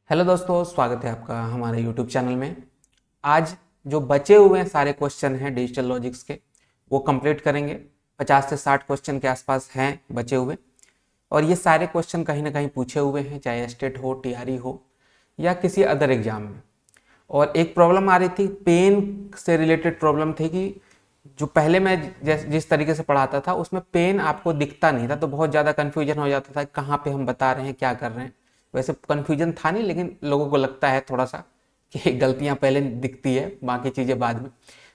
Hello दोस्तों, स्वागत है आपका हमारे यूट्यूब चैनल में। आज जो बचे हुए सारे क्वेश्चन हैं डिजिटल लॉजिक्स के वो कंप्लीट करेंगे। 50 से 60 क्वेश्चन के आसपास हैं बचे हुए, और ये सारे क्वेश्चन कहीं ना कहीं पूछे हुए हैं, चाहे स्टेट हो, टीआरई हो या किसी अदर एग्जाम में। और एक प्रॉब्लम आ रही थी, पेन से रिलेटेड प्रॉब्लम थी कि जो पहले मैं जिस तरीके से पढ़ाता था उसमें पेन आपको दिखता नहीं था, तो बहुत ज़्यादा कन्फ्यूजन हो जाता था कहाँ पे हम बता रहे हैं, क्या कर रहे हैं। वैसे कन्फ्यूजन था नहीं, लेकिन लोगों को लगता है थोड़ा सा कि गलतियाँ पहले दिखती है, बाकी चीज़ें बाद में।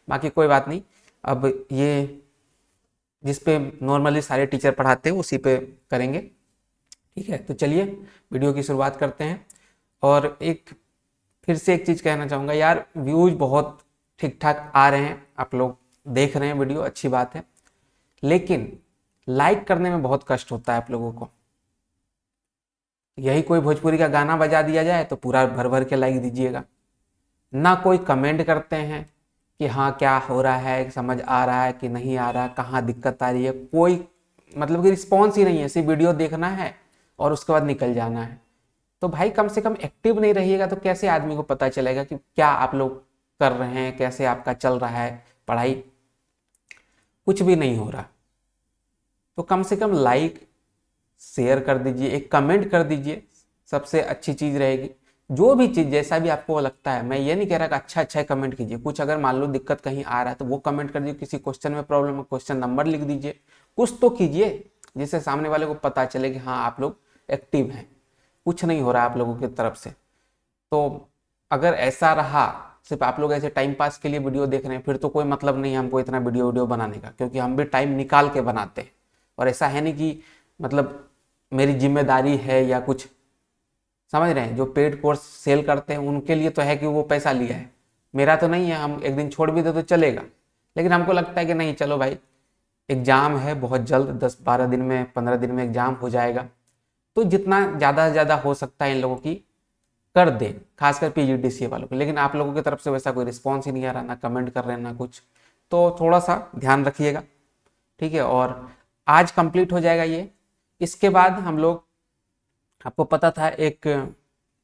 बाकी कोई बात नहीं। अब ये जिस पे नॉर्मली सारे टीचर पढ़ाते हैं उसी पे करेंगे। ठीक है, तो चलिए वीडियो की शुरुआत करते हैं। और फिर से एक चीज़ कहना चाहूँगा यार, व्यूज बहुत ठीक ठाक आ रहे हैं, आप लोग देख रहे हैं वीडियो, अच्छी बात है। लेकिन लाइक करने में बहुत कष्ट होता है आप लोगों को। यही कोई भोजपुरी का गाना बजा दिया जाए तो पूरा भर भर के लाइक दीजिएगा। ना कोई कमेंट करते हैं कि हाँ क्या हो रहा है, समझ आ रहा है कि नहीं आ रहा, कहाँ दिक्कत आ रही है, कोई मतलब कि रिस्पॉन्स ही नहीं है। सिर्फ वीडियो देखना है और उसके बाद निकल जाना है। तो भाई कम से कम एक्टिव नहीं रहिएगा तो कैसे आदमी को पता चलेगा कि क्या आप लोग कर रहे हैं, कैसे आपका चल रहा है पढ़ाई। कुछ भी नहीं हो रहा। तो कम से कम लाइक शेयर कर दीजिए, एक कमेंट कर दीजिए, सबसे अच्छी चीज़ रहेगी। जो भी चीज़ जैसा भी आपको लगता है, मैं ये नहीं कह रहा कि अच्छा अच्छा कमेंट कीजिए, कुछ अगर मान लो दिक्कत कहीं आ रहा है तो वो कमेंट कर दीजिए। किसी क्वेश्चन में प्रॉब्लम है, क्वेश्चन नंबर लिख दीजिए, कुछ तो कीजिए जिससे सामने वाले को पता चले कि हाँ आप लोग एक्टिव हैं, कुछ नहीं हो रहा आप लोगों की तरफ से। तो अगर ऐसा रहा, सिर्फ आप लोग ऐसे टाइम पास के लिए वीडियो देख रहे हैं, फिर तो कोई मतलब नहीं है हमको इतना वीडियो बनाने का, क्योंकि हम भी टाइम निकाल के बनाते हैं। और ऐसा है नहीं कि मतलब मेरी जिम्मेदारी है या कुछ, समझ रहे हैं। जो पेड कोर्स सेल करते हैं उनके लिए तो है कि वो पैसा लिया है, मेरा तो नहीं है। हम एक दिन छोड़ भी दे तो चलेगा, लेकिन हमको लगता है कि नहीं चलो भाई, एग्ज़ाम है बहुत जल्द, 10-12 दिन में, 15 दिन में एग्ज़ाम हो जाएगा, तो जितना ज़्यादा से ज़्यादा हो सकता है इन लोगों की कर दें, खासकर पीजीडीसीए वालों को। लेकिन आप लोगों की तरफ से वैसा कोई रिस्पॉन्स ही नहीं आ रहा, ना कमेंट कर रहे हैं ना कुछ। तो थोड़ा सा ध्यान रखिएगा, ठीक है। और आज कंप्लीट हो जाएगा ये। इसके बाद हम लोग, आपको पता था एक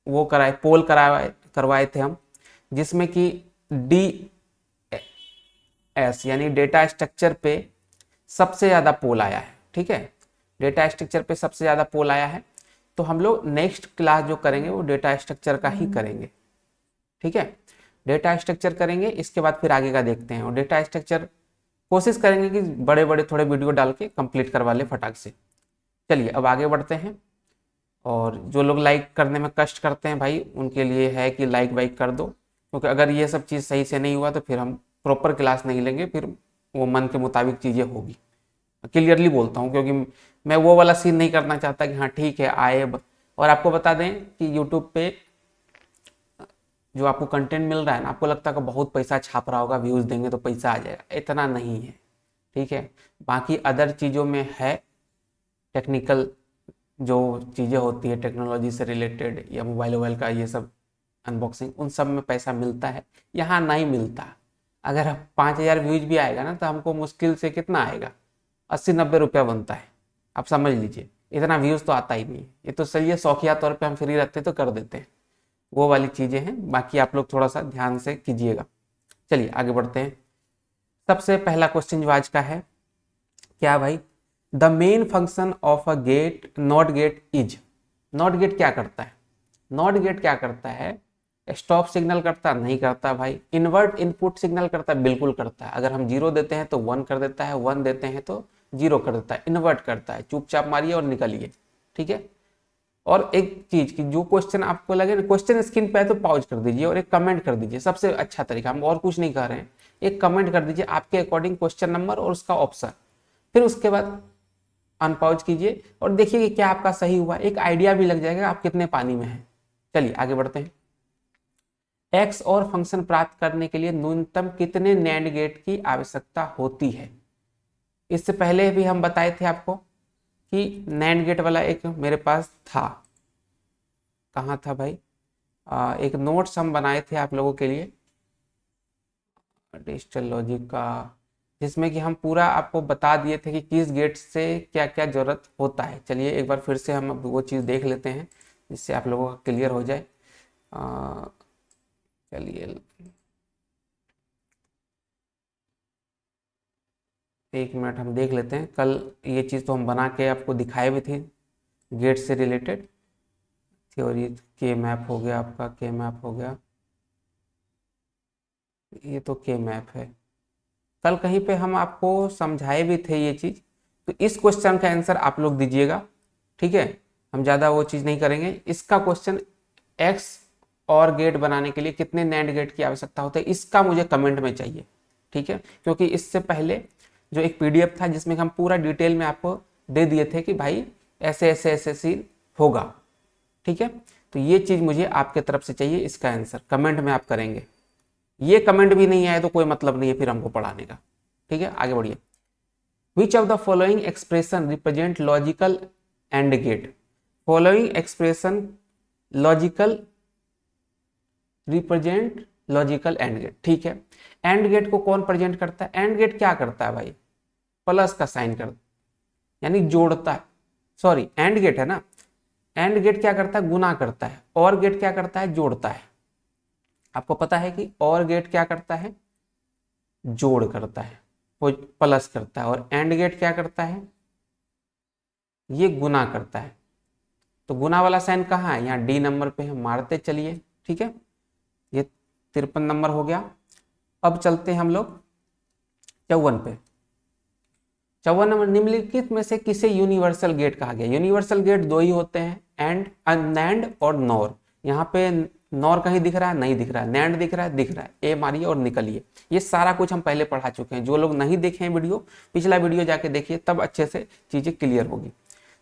वो कराए, पोल कराए करवाए थे हम, जिसमें कि डी एस यानी डेटा स्ट्रक्चर पे सबसे ज़्यादा पोल आया है। ठीक है, डेटा स्ट्रक्चर पे सबसे ज़्यादा पोल आया है। तो हम लोग नेक्स्ट क्लास जो करेंगे वो डेटा स्ट्रक्चर का ही करेंगे। ठीक है, डेटा स्ट्रक्चर करेंगे, इसके बाद फिर आगे का देखते हैं। और डेटा स्ट्रक्चर कोशिश करेंगे कि बड़े बड़े थोड़े वीडियो डाल के कंप्लीट करवा ले फटाक से। चलिए अब आगे बढ़ते हैं। और जो लोग लाइक करने में कष्ट करते हैं भाई, उनके लिए है कि लाइक वाइक कर दो, क्योंकि अगर ये सब चीज़ सही से नहीं हुआ तो फिर हम प्रॉपर क्लास नहीं लेंगे, फिर वो मन के मुताबिक चीज़ें होगी। क्लियरली बोलता हूँ, क्योंकि मैं वो वाला सीन नहीं करना चाहता कि हाँ ठीक है आए। और आपको बता दें कि यूट्यूब पे जो आपको कंटेंट मिल रहा है ना, आपको लगता है कि बहुत पैसा छाप रहा होगा, व्यूज़ देंगे तो पैसा आ जाएगा, इतना नहीं है। ठीक है, बाकी अदर चीज़ों में है, टेक्निकल जो चीज़ें होती है टेक्नोलॉजी से रिलेटेड या मोबाइल वोबाइल का ये सब अनबॉक्सिंग, उन सब में पैसा मिलता है, यहाँ नहीं मिलता। अगर 5,000 व्यूज भी आएगा ना तो हमको मुश्किल से कितना आएगा, 80-90 रुपया बनता है। आप समझ लीजिए, इतना व्यूज़ तो आता ही नहीं है। ये तो चलिए शौकिया तौर पे हम फ्री रहते तो कर देते हैं, वो वाली चीज़ें हैं। बाकी आप लोग थोड़ा सा ध्यान से कीजिएगा। चलिए आगे बढ़ते हैं। सबसे पहला क्वेश्चन जो आज का है, क्या भाई, the main function of a gate not gate is. Not gate क्या करता है? नॉट गेट क्या करता है? स्टॉप सिग्नल करता नहीं करता भाई? इन्वर्ट इनपुट सिग्नल करता है, बिल्कुल करता है। अगर हम 0 देते हैं तो 1 कर देता है, 1 देते हैं तो 0 कर देता है, इन्वर्ट करता है। चुपचाप मारिए और निकलिए। ठीक है। और एक चीज की, जो क्वेश्चन आपको लगे ना, क्वेश्चन स्क्रीन पे है तो पॉज कर दीजिए और एक कमेंट कर दीजिए, सबसे अच्छा तरीका। हम और कुछ नहीं कह रहे हैं, एक कमेंट कर दीजिए आपके अकॉर्डिंग क्वेश्चन नंबर और उसका ऑप्शन। फिर उसके बाद अनपॉज कीजिए और देखिए कि क्या आपका सही हुआ। एक आइडिया भी लग जाएगा आप कितने पानी में हैं। चलिए आगे बढ़ते हैं। एक्स और फंक्शन प्राप्त करने के लिए न्यूनतम कितने नैंड गेट की आवश्यकता होती है? इससे पहले भी हम बताए थे आपको कि नैंड गेट वाला एक मेरे पास था। कहाँ था भाई? एक नोट्स हम बनाए थे आप लोगों के लिए डिजिटल लॉजिक का, जिसमें कि हम पूरा आपको बता दिए थे कि किस गेट से क्या क्या जरूरत होता है। चलिए एक बार फिर से हम वो चीज़ देख लेते हैं जिससे आप लोगों का क्लियर हो जाए। चलिए एक मिनट हम देख लेते हैं। कल ये चीज़ तो हम बना के आपको दिखाए भी थे, गेट से रिलेटेड थ्योरी। के मैप हो गया आपका, के मैप हो गया, ये तो के मैप है। कल कहीं पे हम आपको समझाए भी थे ये चीज़। तो इस क्वेश्चन का आंसर आप लोग दीजिएगा, ठीक है। हम ज़्यादा वो चीज़ नहीं करेंगे। इसका क्वेश्चन एक्स और गेट बनाने के लिए कितने नैंड गेट की आवश्यकता होती है, इसका मुझे कमेंट में चाहिए, ठीक है। क्योंकि इससे पहले जो एक पीडीएफ था जिसमें हम पूरा डिटेल में आपको दे दिए थे कि भाई ऐसे ऐसे ऐसे सीन होगा, ठीक है। तो ये चीज़ मुझे आपके तरफ से चाहिए, इसका आंसर कमेंट में आप करेंगे। ये कमेंट भी नहीं आए तो कोई मतलब नहीं है फिर हमको पढ़ाने का, ठीक है। आगे बढ़िए। Which of the following expression represent logical and gate. Following expression logical represent logical and gate, ठीक है। एंड गेट को कौन प्रेजेंट करता है? एंड गेट क्या करता है भाई? प्लस का साइन करता है, यानी जोड़ता है। सॉरी, एंड गेट है ना। एंड गेट क्या करता है? गुना करता है। और गेट क्या करता है? जोड़ता है। आपको पता है कि और गेट क्या करता है? जोड़ करता है, वो प्लस करता है। और एंड गेट क्या करता है? ये गुना करता है। तो गुना वाला साइन कहाँ है? यहाँ डी नंबर पे हम मारते चलिए, ठीक है। ये 53 नंबर हो गया। अब चलते हैं हम लोग 54 पे। 54 नंबर, निम्नलिखित में से किसे यूनिवर्सल गेट कहा गया? यूनिवर्सल गेट दो ही होते हैं, एंड, नैंड और नॉर। यहाँ पे नॉर कहीं दिख रहा है? नहीं दिख रहा है। नैंड दिख रहा है? दिख रहा है। ए मारिए और निकलिए। ये सारा कुछ हम पहले पढ़ा चुके हैं। जो लोग नहीं देखे हैं वीडियो, पिछला वीडियो जाके देखिए, तब अच्छे से चीजें क्लियर होगी।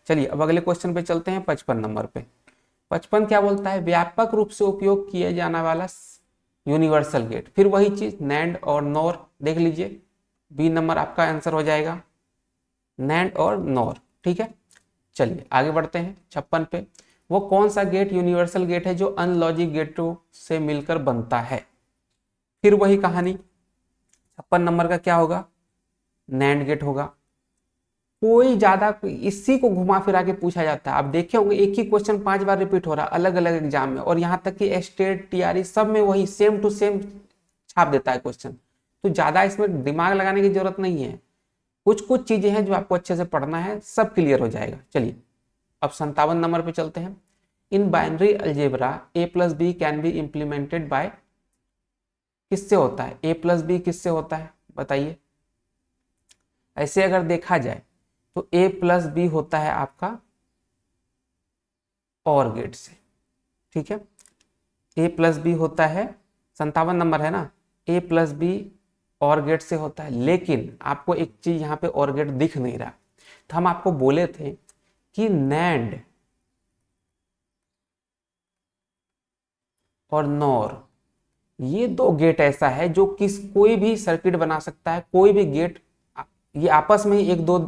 चलिए अब अगले क्वेश्चन पे चलते हैं, 55 नंबर पे। 55 क्या बोलता है? व्यापक रूप से उपयोग किया जाने वाला यूनिवर्सल गेट। फिर वही चीज, नैंड और नॉर। देख लीजिए, बी नंबर आपका आंसर हो जाएगा, नैंड और नॉर, ठीक है। चलिए आगे बढ़ते हैं 56 पे। वो कौन सा गेट यूनिवर्सल गेट है जो अनलॉजिक गेटों से मिलकर बनता है? फिर वही कहानी, 56 नंबर का क्या होगा? नैंड गेट होगा। कोई ज्यादा, इसी को घुमा फिरा के पूछा जाता है। आप देखे होंगे एक ही क्वेश्चन 5 बार रिपीट हो रहा है अलग अलग एग्जाम में, और यहाँ तक कि स्टेट, टीआरई सब में वही सेम टू सेम छाप देता है क्वेश्चन। तो ज्यादा इसमें दिमाग लगाने की जरूरत नहीं है। कुछ कुछ चीजें हैं जो आपको अच्छे से पढ़ना है, सब क्लियर हो जाएगा। चलिए अब 57 नंबर पे चलते हैं। In binary algebra A plus B can be implemented by, किससे होता है? ए प्लस बी किससे होता है बताइए? ऐसे अगर देखा जाए तो ए प्लस बी होता है आपका और गेट से, ठीक है। ए प्लस बी होता है, 57 नंबर है ना, ए प्लस बी और गेट से होता है। लेकिन आपको एक चीज यहाँ पे और गेट दिख नहीं रहा। तो हम आपको बोले थे कि नैंड और नॉर, ये दो गेट ऐसा है जो कोई भी सर्किट बना सकता है। कोई भी गेट ये आपस में ही एक दो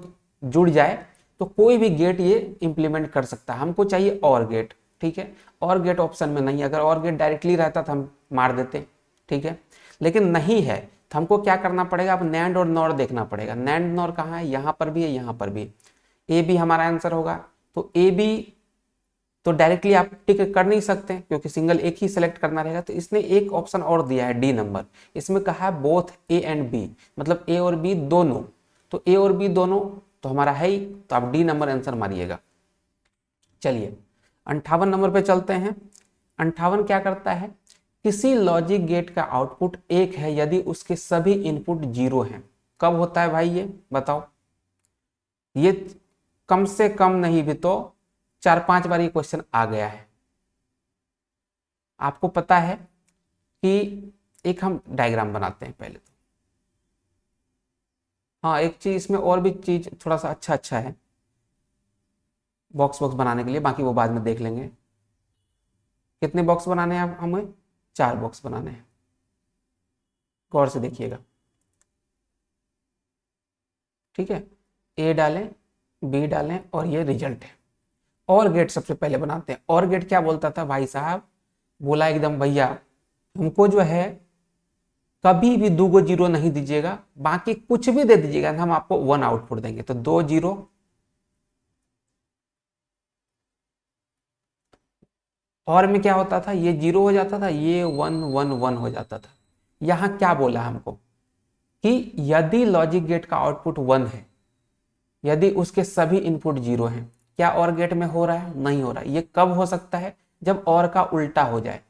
जुड़ जाए तो कोई भी गेट ये इंप्लीमेंट कर सकता है। हमको चाहिए और गेट, ठीक है। और गेट ऑप्शन में नहीं, अगर और गेट डायरेक्टली रहता तो हम मार देते, ठीक है। लेकिन नहीं है तो हमको क्या करना पड़ेगा? अब नैंड और नॉर देखना पड़ेगा। नैंड नॉर कहाँ है? यहाँ पर भी है, यहाँ पर भी। ए बी हमारा आंसर होगा। तो ए बी तो डायरेक्टली आप टिक कर नहीं सकते क्योंकि सिंगल एक ही सिलेक्ट करना रहेगा। तो इसने एक ऑप्शन और दिया है, डी नंबर। इसमें कहा है बोथ ए एंड बी, मतलब ए और बी दोनों। तो ए और बी दोनों तो हमारा है ही, तो आप डी नंबर आंसर मारिएगा। चलिए 58 नंबर पे चलते हैं। 58 क्या करता है? किसी लॉजिक गेट का आउटपुट 1 है यदि उसके सभी इनपुट 0 हैं। कब होता है भाई ये बताओ? ये कम से कम नहीं भी तो 4-5 बार ये क्वेश्चन आ गया है। आपको पता है कि एक हम डायग्राम बनाते हैं पहले तो। हाँ, एक चीज इसमें और भी चीज थोड़ा सा अच्छा है बॉक्स बनाने के लिए, बाकी वो बाद में देख लेंगे। कितने बॉक्स बनाने हैं हमें? 4 बॉक्स बनाने हैं। गौर से देखिएगा, ठीक है। ए डालें, बी डालें और ये रिजल्ट है। और गेट सबसे पहले बनाते हैं। और गेट क्या बोलता था भाई साहब? बोला एकदम भैया हमको जो है कभी भी 2 जीरो नहीं दीजिएगा, बाकी कुछ भी दे दीजिएगा, हम आपको 1 आउटपुट देंगे। तो 2 जीरो और में क्या होता था, ये 0 हो जाता था, ये 1 1 1 हो जाता था। यहाँ क्या बोला हमको कि यदि लॉजिक गेट का आउटपुट 1 है, यदि उसके सभी इनपुट 0 हैं, क्या और गेट में हो रहा है? नहीं हो रहा। ये कब हो सकता है? जब और का उल्टा हो जाए,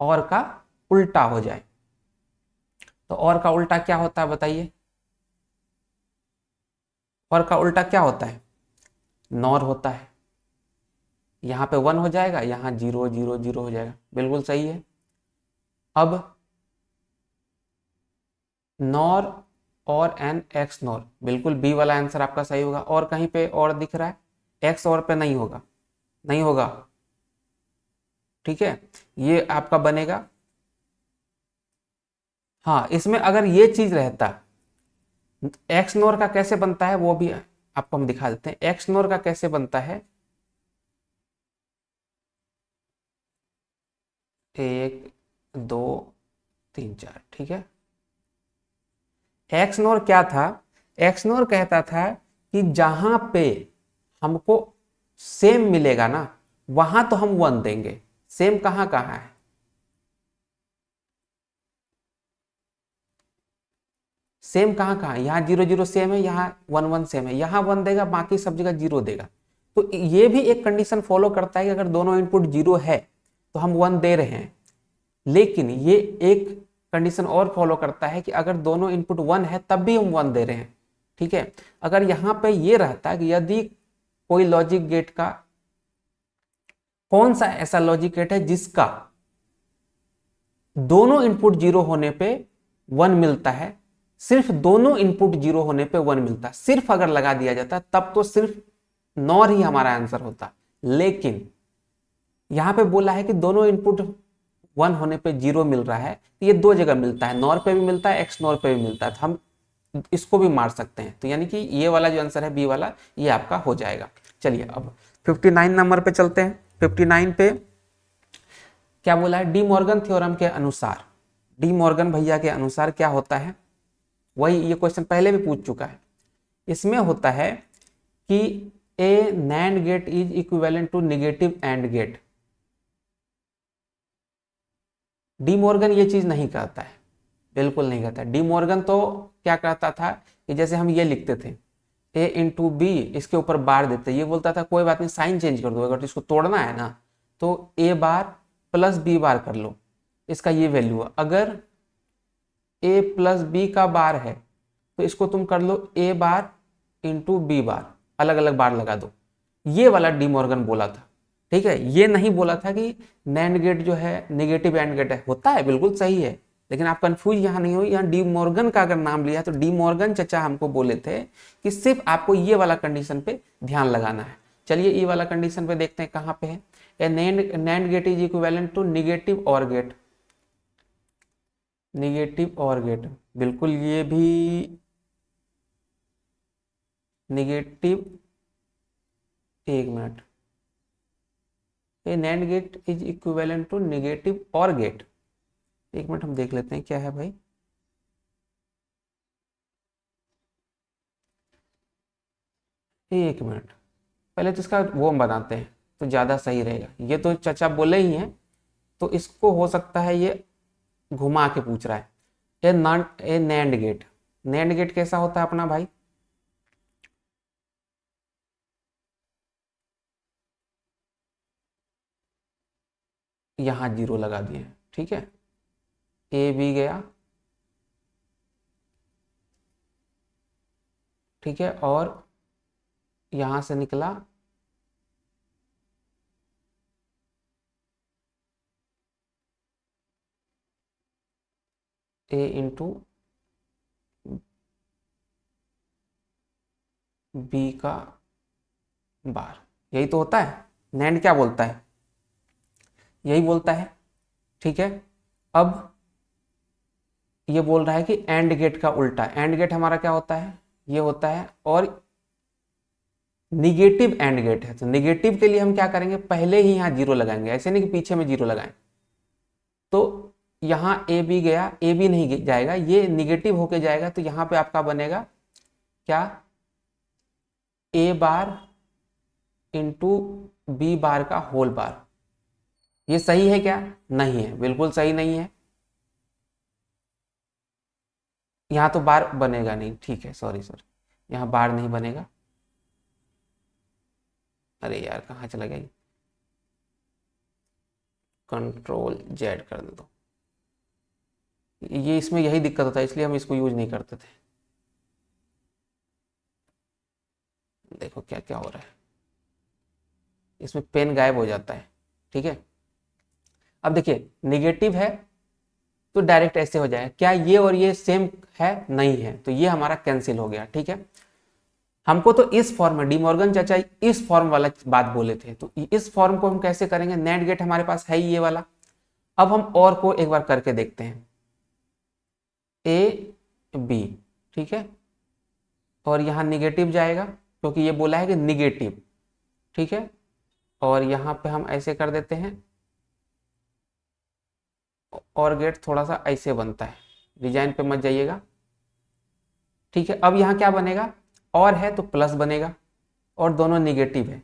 और का उल्टा हो जाए। तो और का उल्टा क्या होता है बताइए? और का उल्टा क्या होता है? नॉर होता है। यहाँ पे 1 हो जाएगा, यहाँ 0 0 0 हो जाएगा। बिल्कुल सही है। अब नॉर और एन एक्स नॉर, बिल्कुल बी वाला आंसर आपका सही होगा। और कहीं पे और दिख रहा है? एक्स और पे नहीं होगा, नहीं होगा। ठीक है, ये आपका बनेगा। हाँ, इसमें अगर ये चीज रहता, एक्स नोर का कैसे बनता है वो भी आपको हम दिखा देते हैं। एक्स नोर का कैसे बनता है? 1 2 3 4। ठीक है, एक्स नोर क्या था? एक्स नोर कहता था कि जहां पे हमको सेम मिलेगा ना, वहां तो हम 1 देंगे। सेम कहां कहां है? सेम कहां कहां? यहाँ 0 0 सेम है, यहाँ 1 1 सेम है। यहाँ 1 देगा, बाकी सब जगह 0 देगा। तो ये भी एक कंडीशन फॉलो करता है कि अगर दोनों इनपुट 0 है तो हम 1 दे रहे हैं। लेकिन ये एक कंडीशन और फॉलो करता है कि अगर दोनों इनपुट 1 है तब भी हम 1 दे रहे हैं। ठीक है, अगर यहाँ पे ये रहता है कि यदि कोई लॉजिक गेट का, कौन सा ऐसा लॉजिक गेट है जिसका दोनों इनपुट 0 होने पे 1 मिलता है, सिर्फ दोनों इनपुट 0 होने पे 1 मिलता है, सिर्फ अगर लगा दिया जाता तब तो सिर्फ नॉर ही हमारा आंसर होता। लेकिन यहां पे बोला है कि दोनों इनपुट 1 होने पे 0 मिल रहा है, तो ये दो जगह मिलता है, नॉर पे भी मिलता है, एक्स नॉर पे भी मिलता है। तो हम इसको भी मार सकते हैं। तो यानी कि ये वाला जो आंसर है बी वाला, ये आपका हो जाएगा। चलिए अब 59 नंबर पे चलते हैं। 59 पे क्या बोला है? डी मॉर्गन थ्योरम के अनुसार, डी मॉर्गन भैया के अनुसार क्या होता है? वही ये क्वेश्चन पहले भी पूछ चुका है। इसमें होता है कि A NAND gate is equivalent to negative AND gate. De Morgan ये चीज नहीं कहता है, बिल्कुल नहीं कहता। डी मॉर्गन तो क्या कहता था कि जैसे हम ये लिखते थे ए इंटू बी, इसके ऊपर बार देते, ये बोलता था कोई बात नहीं साइन चेंज कर दो, अगर इसको तोड़ना है ना तो ए बार प्लस बी बार कर लो, इसका ये वैल्यू है। अगर ए प्लस बी का बार है तो इसको तुम कर लो ए बार इंटू बी बार, अलग अलग बार लगा दो। ये वाला डी मॉर्गन बोला था। ठीक है, ये नहीं बोला था कि नैंड गेट जो है नेगेटिव एंड गेट है। होता है, बिल्कुल सही है, लेकिन आप कंफ्यूज यहाँ नहीं हो। यहाँ डी मॉर्गन का अगर नाम लिया तो डी मॉर्गन चचा हमको बोले थे कि सिर्फ आपको ये वाला कंडीशन पे ध्यान लगाना है। चलिए ये वाला कंडीशन पे देखते हैं कहाँ पे है। A NAND gate is equivalent to negative OR gate, negative OR gate, बिल्कुल ये भी निगेटिव। एक minute, A NAND gate is equivalent to negative OR gate. एक मिनट हम देख लेते हैं क्या है भाई। एक मिनट, पहले तो इसका वो हम बनाते हैं तो ज्यादा सही रहेगा। ये तो चचा बोले ही हैं, तो इसको हो सकता है ये घुमा के पूछ रहा है। A NAND gate, NAND gate कैसा होता है अपना भाई? यहां 0 लगा दिए। ठीक है, ए बी गया। ठीक है, और यहां से निकला ए इंटू बी का बार। यही तो होता है। नैंड क्या बोलता है? यही बोलता है। ठीक है, अब ये बोल रहा है कि एंड गेट का उल्टा। एंड गेट हमारा क्या होता है? ये होता है। और निगेटिव एंड गेट है, तो निगेटिव के लिए हम क्या करेंगे? पहले ही यहाँ 0 लगाएंगे, ऐसे नहीं कि पीछे में 0 लगाएं। तो यहाँ ए बी गया, ए बी नहीं जाएगा, ये निगेटिव होके जाएगा। तो यहाँ पे आपका बनेगा क्या? ए बार इंटू बी बार का होल बार। ये सही है क्या? नहीं है, बिल्कुल सही नहीं है। यहाँ तो बार बनेगा नहीं, ठीक है, सॉरी सॉरी, यहाँ बार नहीं बनेगा। अरे यार कहाँ चला गया, कंट्रोल जेड कर दो। ये इसमें यही दिक्कत होता है, इसलिए हम इसको यूज नहीं करते थे। देखो क्या क्या हो रहा है, इसमें पेन गायब हो जाता है। ठीक है, अब देखिए निगेटिव है तो डायरेक्ट ऐसे हो जाएगा। क्या ये और ये सेम है? नहीं है, तो ये हमारा कैंसिल हो गया। ठीक है, हमको तो इस फॉर्म में डिमॉर्गन चाचा इस फॉर्म वाला बात बोले थे, तो इस फॉर्म को हम कैसे करेंगे? नैंड गेट हमारे पास है ही ये वाला। अब हम और को एक बार करके देखते हैं, ए बी, ठीक है, और यहाँ निगेटिव जाएगा क्योंकि ये बोला है कि निगेटिव। ठीक है, और यहाँ पे हम ऐसे कर देते हैं, और गेट थोड़ा सा ऐसे बनता है, डिजाइन पे मत जाइएगा। ठीक है, अब यहाँ क्या बनेगा? और है तो प्लस बनेगा, और दोनों निगेटिव है।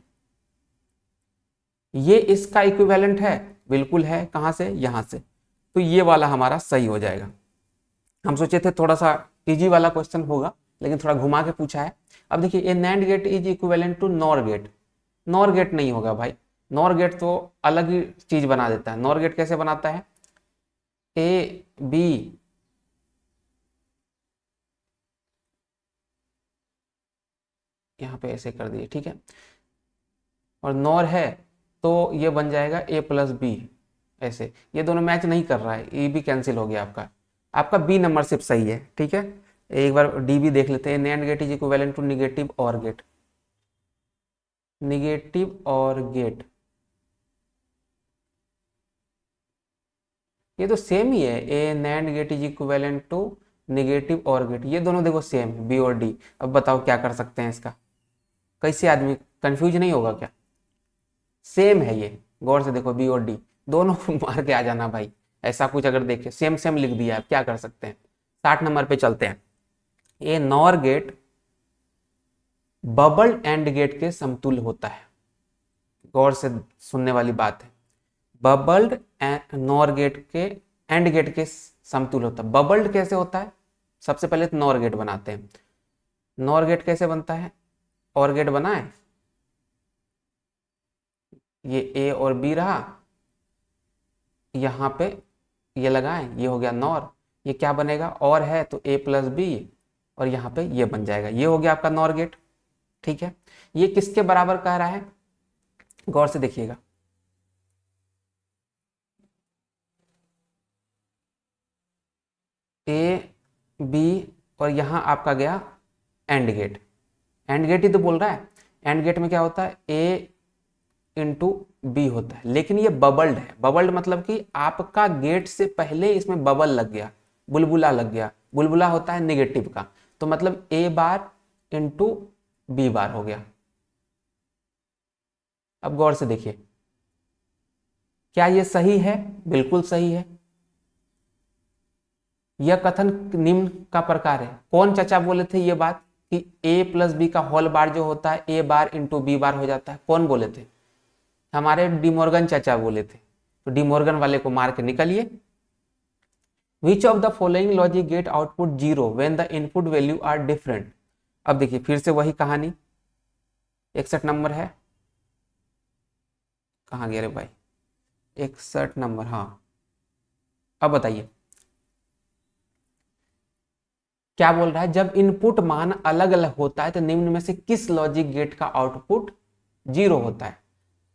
ये इसका इक्विवेलेंट है, बिल्कुल है। कहाँ से? यहाँ से। तो ये वाला हमारा सही हो जाएगा। हम सोचे थे थोड़ा सा इजी वाला क्वेश्चन होगा, लेकिन थोड़ा घुमा के पूछा है। अब देखिए, A NAND gate is equivalent to NOR gate. NOR gate नहीं होगा भाई, नॉर गेट तो अलग ही चीज बना देता है। नॉर गेट कैसे बनाता है? ए बी, यहाँ पे ऐसे कर दिए, ठीक है, और नॉर है तो ये बन जाएगा ए प्लस बी। ऐसे ये दोनों मैच नहीं कर रहा है, ए भी कैंसिल हो गया आपका। आपका बी नंबर सिर्फ सही है। ठीक है, एक बार डी भी देख लेते हैं। NAND gate is equivalent to negative OR gate. Negative OR gate ये तो सेम ही है। A NAND gate is equivalent to negative OR gate, ये दोनों देखो सेम है, बी और डी। अब बताओ क्या कर सकते हैं इसका? कैसे आदमी कंफ्यूज नहीं होगा क्या? सेम है ये, गौर से देखो, बी और डी दोनों मार के आ जाना भाई। ऐसा कुछ अगर देखे सेम सेम लिख दिया, आप क्या कर सकते हैं? 60 नंबर पे चलते हैं। A nor gate bubbled and gate के समतुल्य होता है। गौर से सुनने वाली बात है, बबल्ड नॉर गेट के एंड गेट के समतुल्य होता है। बबल्ड कैसे होता है? सबसे पहले तो नॉर गेट बनाते हैं। नॉर गेट कैसे बनता है? और गेट बना है, ये ए और बी रहा, यहाँ पे ये लगाएं, ये हो गया नॉर। ये क्या बनेगा? और है तो ए प्लस बी, और यहाँ पे ये बन जाएगा, ये हो गया आपका नॉर गेट। ठीक है, ये किसके बराबर कह रहा है? गौर से देखिएगा, ए बी, और यहाँ आपका गया एंड गेट। एंड गेट ही तो बोल रहा है। एंड गेट में क्या होता है? ए इंटू बी होता है, लेकिन ये बबल्ड है। बबल्ड मतलब कि आपका गेट से पहले इसमें बबल लग गया, बुलबुला लग गया। बुलबुला होता है नेगेटिव का, तो मतलब ए बार इंटू बी बार हो गया। अब गौर से देखिए, क्या ये सही है? बिल्कुल सही है। यह कथन निम्न का प्रकार है। कौन चाचा बोले थे ये बात कि ए प्लस बी का होल बार जो होता है ए बार इंटू बी बार हो जाता है? कौन बोले थे? हमारे डिमोर्गन चाचा बोले थे। तो डिमोर्गन वाले को मार के निकलिए। Which of the following logic gate output 0 when the input value are different? अब देखिए फिर से वही कहानी, 61 नंबर है, कहाँ गया रे भाई? 61 नंबर, हाँ। अब बताइए क्या बोल रहा है? जब इनपुट मान अलग अलग होता है तो निम्न में से किस लॉजिक गेट का आउटपुट 0 होता है?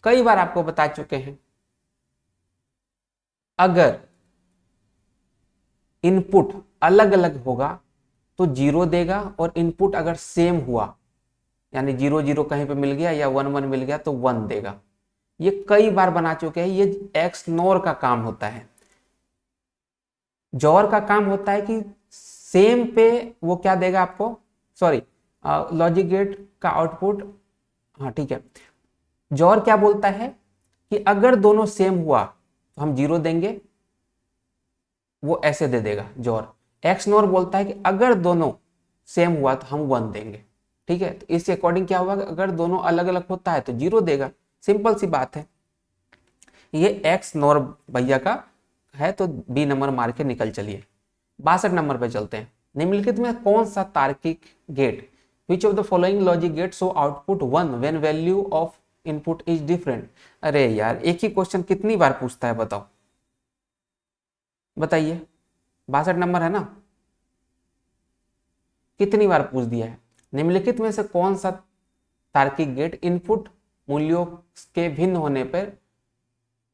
कई बार आपको बता चुके हैं, अगर इनपुट अलग अलग होगा तो 0 देगा, और इनपुट अगर सेम हुआ, यानी 0 0 कहीं पे मिल गया या 1 1 मिल गया, तो 1 देगा। ये कई बार बना चुके हैं। ये एक्स नोर का काम होता है। जॉर का काम होता है कि सेम पे वो क्या देगा आपको, सॉरी, लॉजिक गेट का आउटपुट, हाँ ठीक है। जॉर क्या बोलता है कि अगर दोनों सेम हुआ तो हम 0 देंगे, वो ऐसे दे देगा जॉर। एक्स नोर बोलता है कि अगर दोनों सेम हुआ तो हम 1 देंगे। ठीक है, तो इसके अकॉर्डिंग क्या हुआ? अगर दोनों अलग अलग होता है तो 0 देगा। सिंपल सी बात है। ये एक्स नॉर भैया का है, तो बी नंबर मार के निकल चलिए। 62 नंबर पे चलते हैं। निम्नलिखित में कौन सा तार्किक gate, which of the following logic gate so output 1 when value of input is different. अरे यार एक ही क्वेश्चन कितनी बार पूछता है बताओ, बताइए। 62 नंबर है ना, कितनी बार पूछ दिया है। निम्नलिखित में से कौन सा तार्किक गेट इनपुट मूल्यों के भिन्न होने पर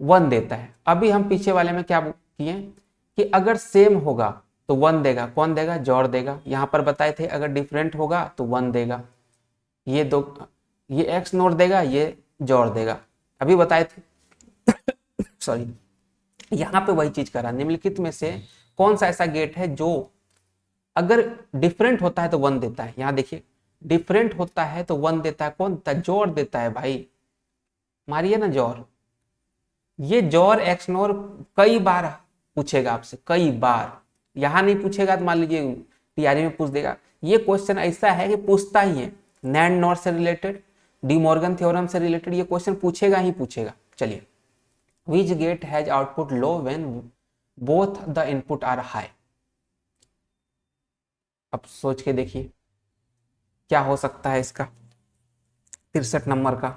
1 देता है। अभी हम पीछे वाले में क्या किए कि अगर सेम होगा तो 1 देगा। कौन देगा? जोड़ देगा। यहां पर बताए थे अगर डिफरेंट होगा तो 1 देगा। ये दो, ये एक्स नोट देगा, ये जोड़ देगा, अभी बताए थे। सॉरी, यहां पे वही चीज करा। निम्नलिखित में से कौन सा ऐसा गेट है जो अगर डिफरेंट होता है तो 1 देता है। यहां देखिए, डिफरेंट होता है तो 1 देता है। कौन देता है? जोड़ देता है भाई, मारिए ना जोड़। ये जोड़ एक्स नोर कई बार पूछेगा आपसे, कई बार। यहां नहीं पूछेगा तो मान लीजिए टीआरई में पूछ देगा। ये क्वेश्चन ऐसा है कि पूछता ही है, नैंड नॉर से रिलेटेड, डी मॉर्गन थ्योरम से रिलेटेड ये क्वेश्चन पूछेगा ही पूछेगा। चलिए, which gate has output low when both the input are high. अब सोच के देखिए क्या हो सकता है इसका। 63 नंबर का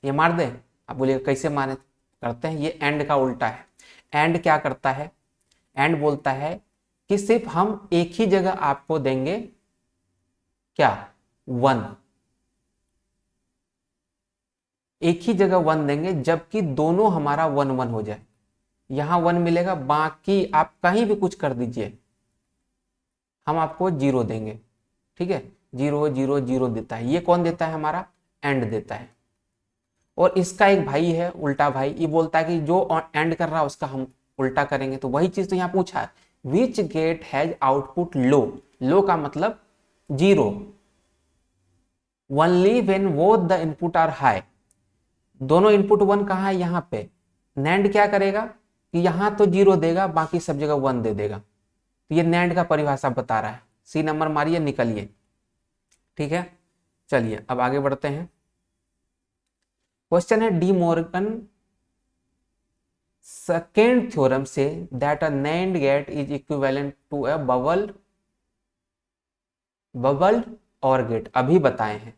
ये मार दे। आप बोलिए कैसे माने करते हैं, ये एंड का उल्टा है। एंड क्या करता है? एंड बोलता है कि सिर्फ हम एक ही जगह आपको देंगे क्या? 1। एक ही जगह 1 देंगे जबकि दोनों हमारा 1 1 हो जाए। यहां 1 मिलेगा, बाकी आप कहीं भी कुछ कर दीजिए, हम आपको 0 देंगे। ठीक है, 0 0 0 देता है। ये कौन देता है? हमारा एंड देता है। और इसका एक भाई है उल्टा भाई, ये बोलता है कि जो एंड कर रहा है उसका हम उल्टा करेंगे। तो वही चीज तो यहाँ पूछा है, which gate has output low. Low का मतलब 0, only when both the input are high. दोनों इनपुट 1 कहाँ है? यहाँ पे। नैंड क्या करेगा कि यहां तो 0 देगा, बाकी सब जगह 1 दे देगा। तो ये नैंड का परिभाषा बता रहा है। सी नंबर मारिए, निकलिए। ठीक है, चलिए अब आगे बढ़ते हैं। क्वेश्चन है, डी मॉर्गन सेकेंड थ्योरम से that a NAND gate is equivalent to a bubbled or gate. अभी बताए हैं,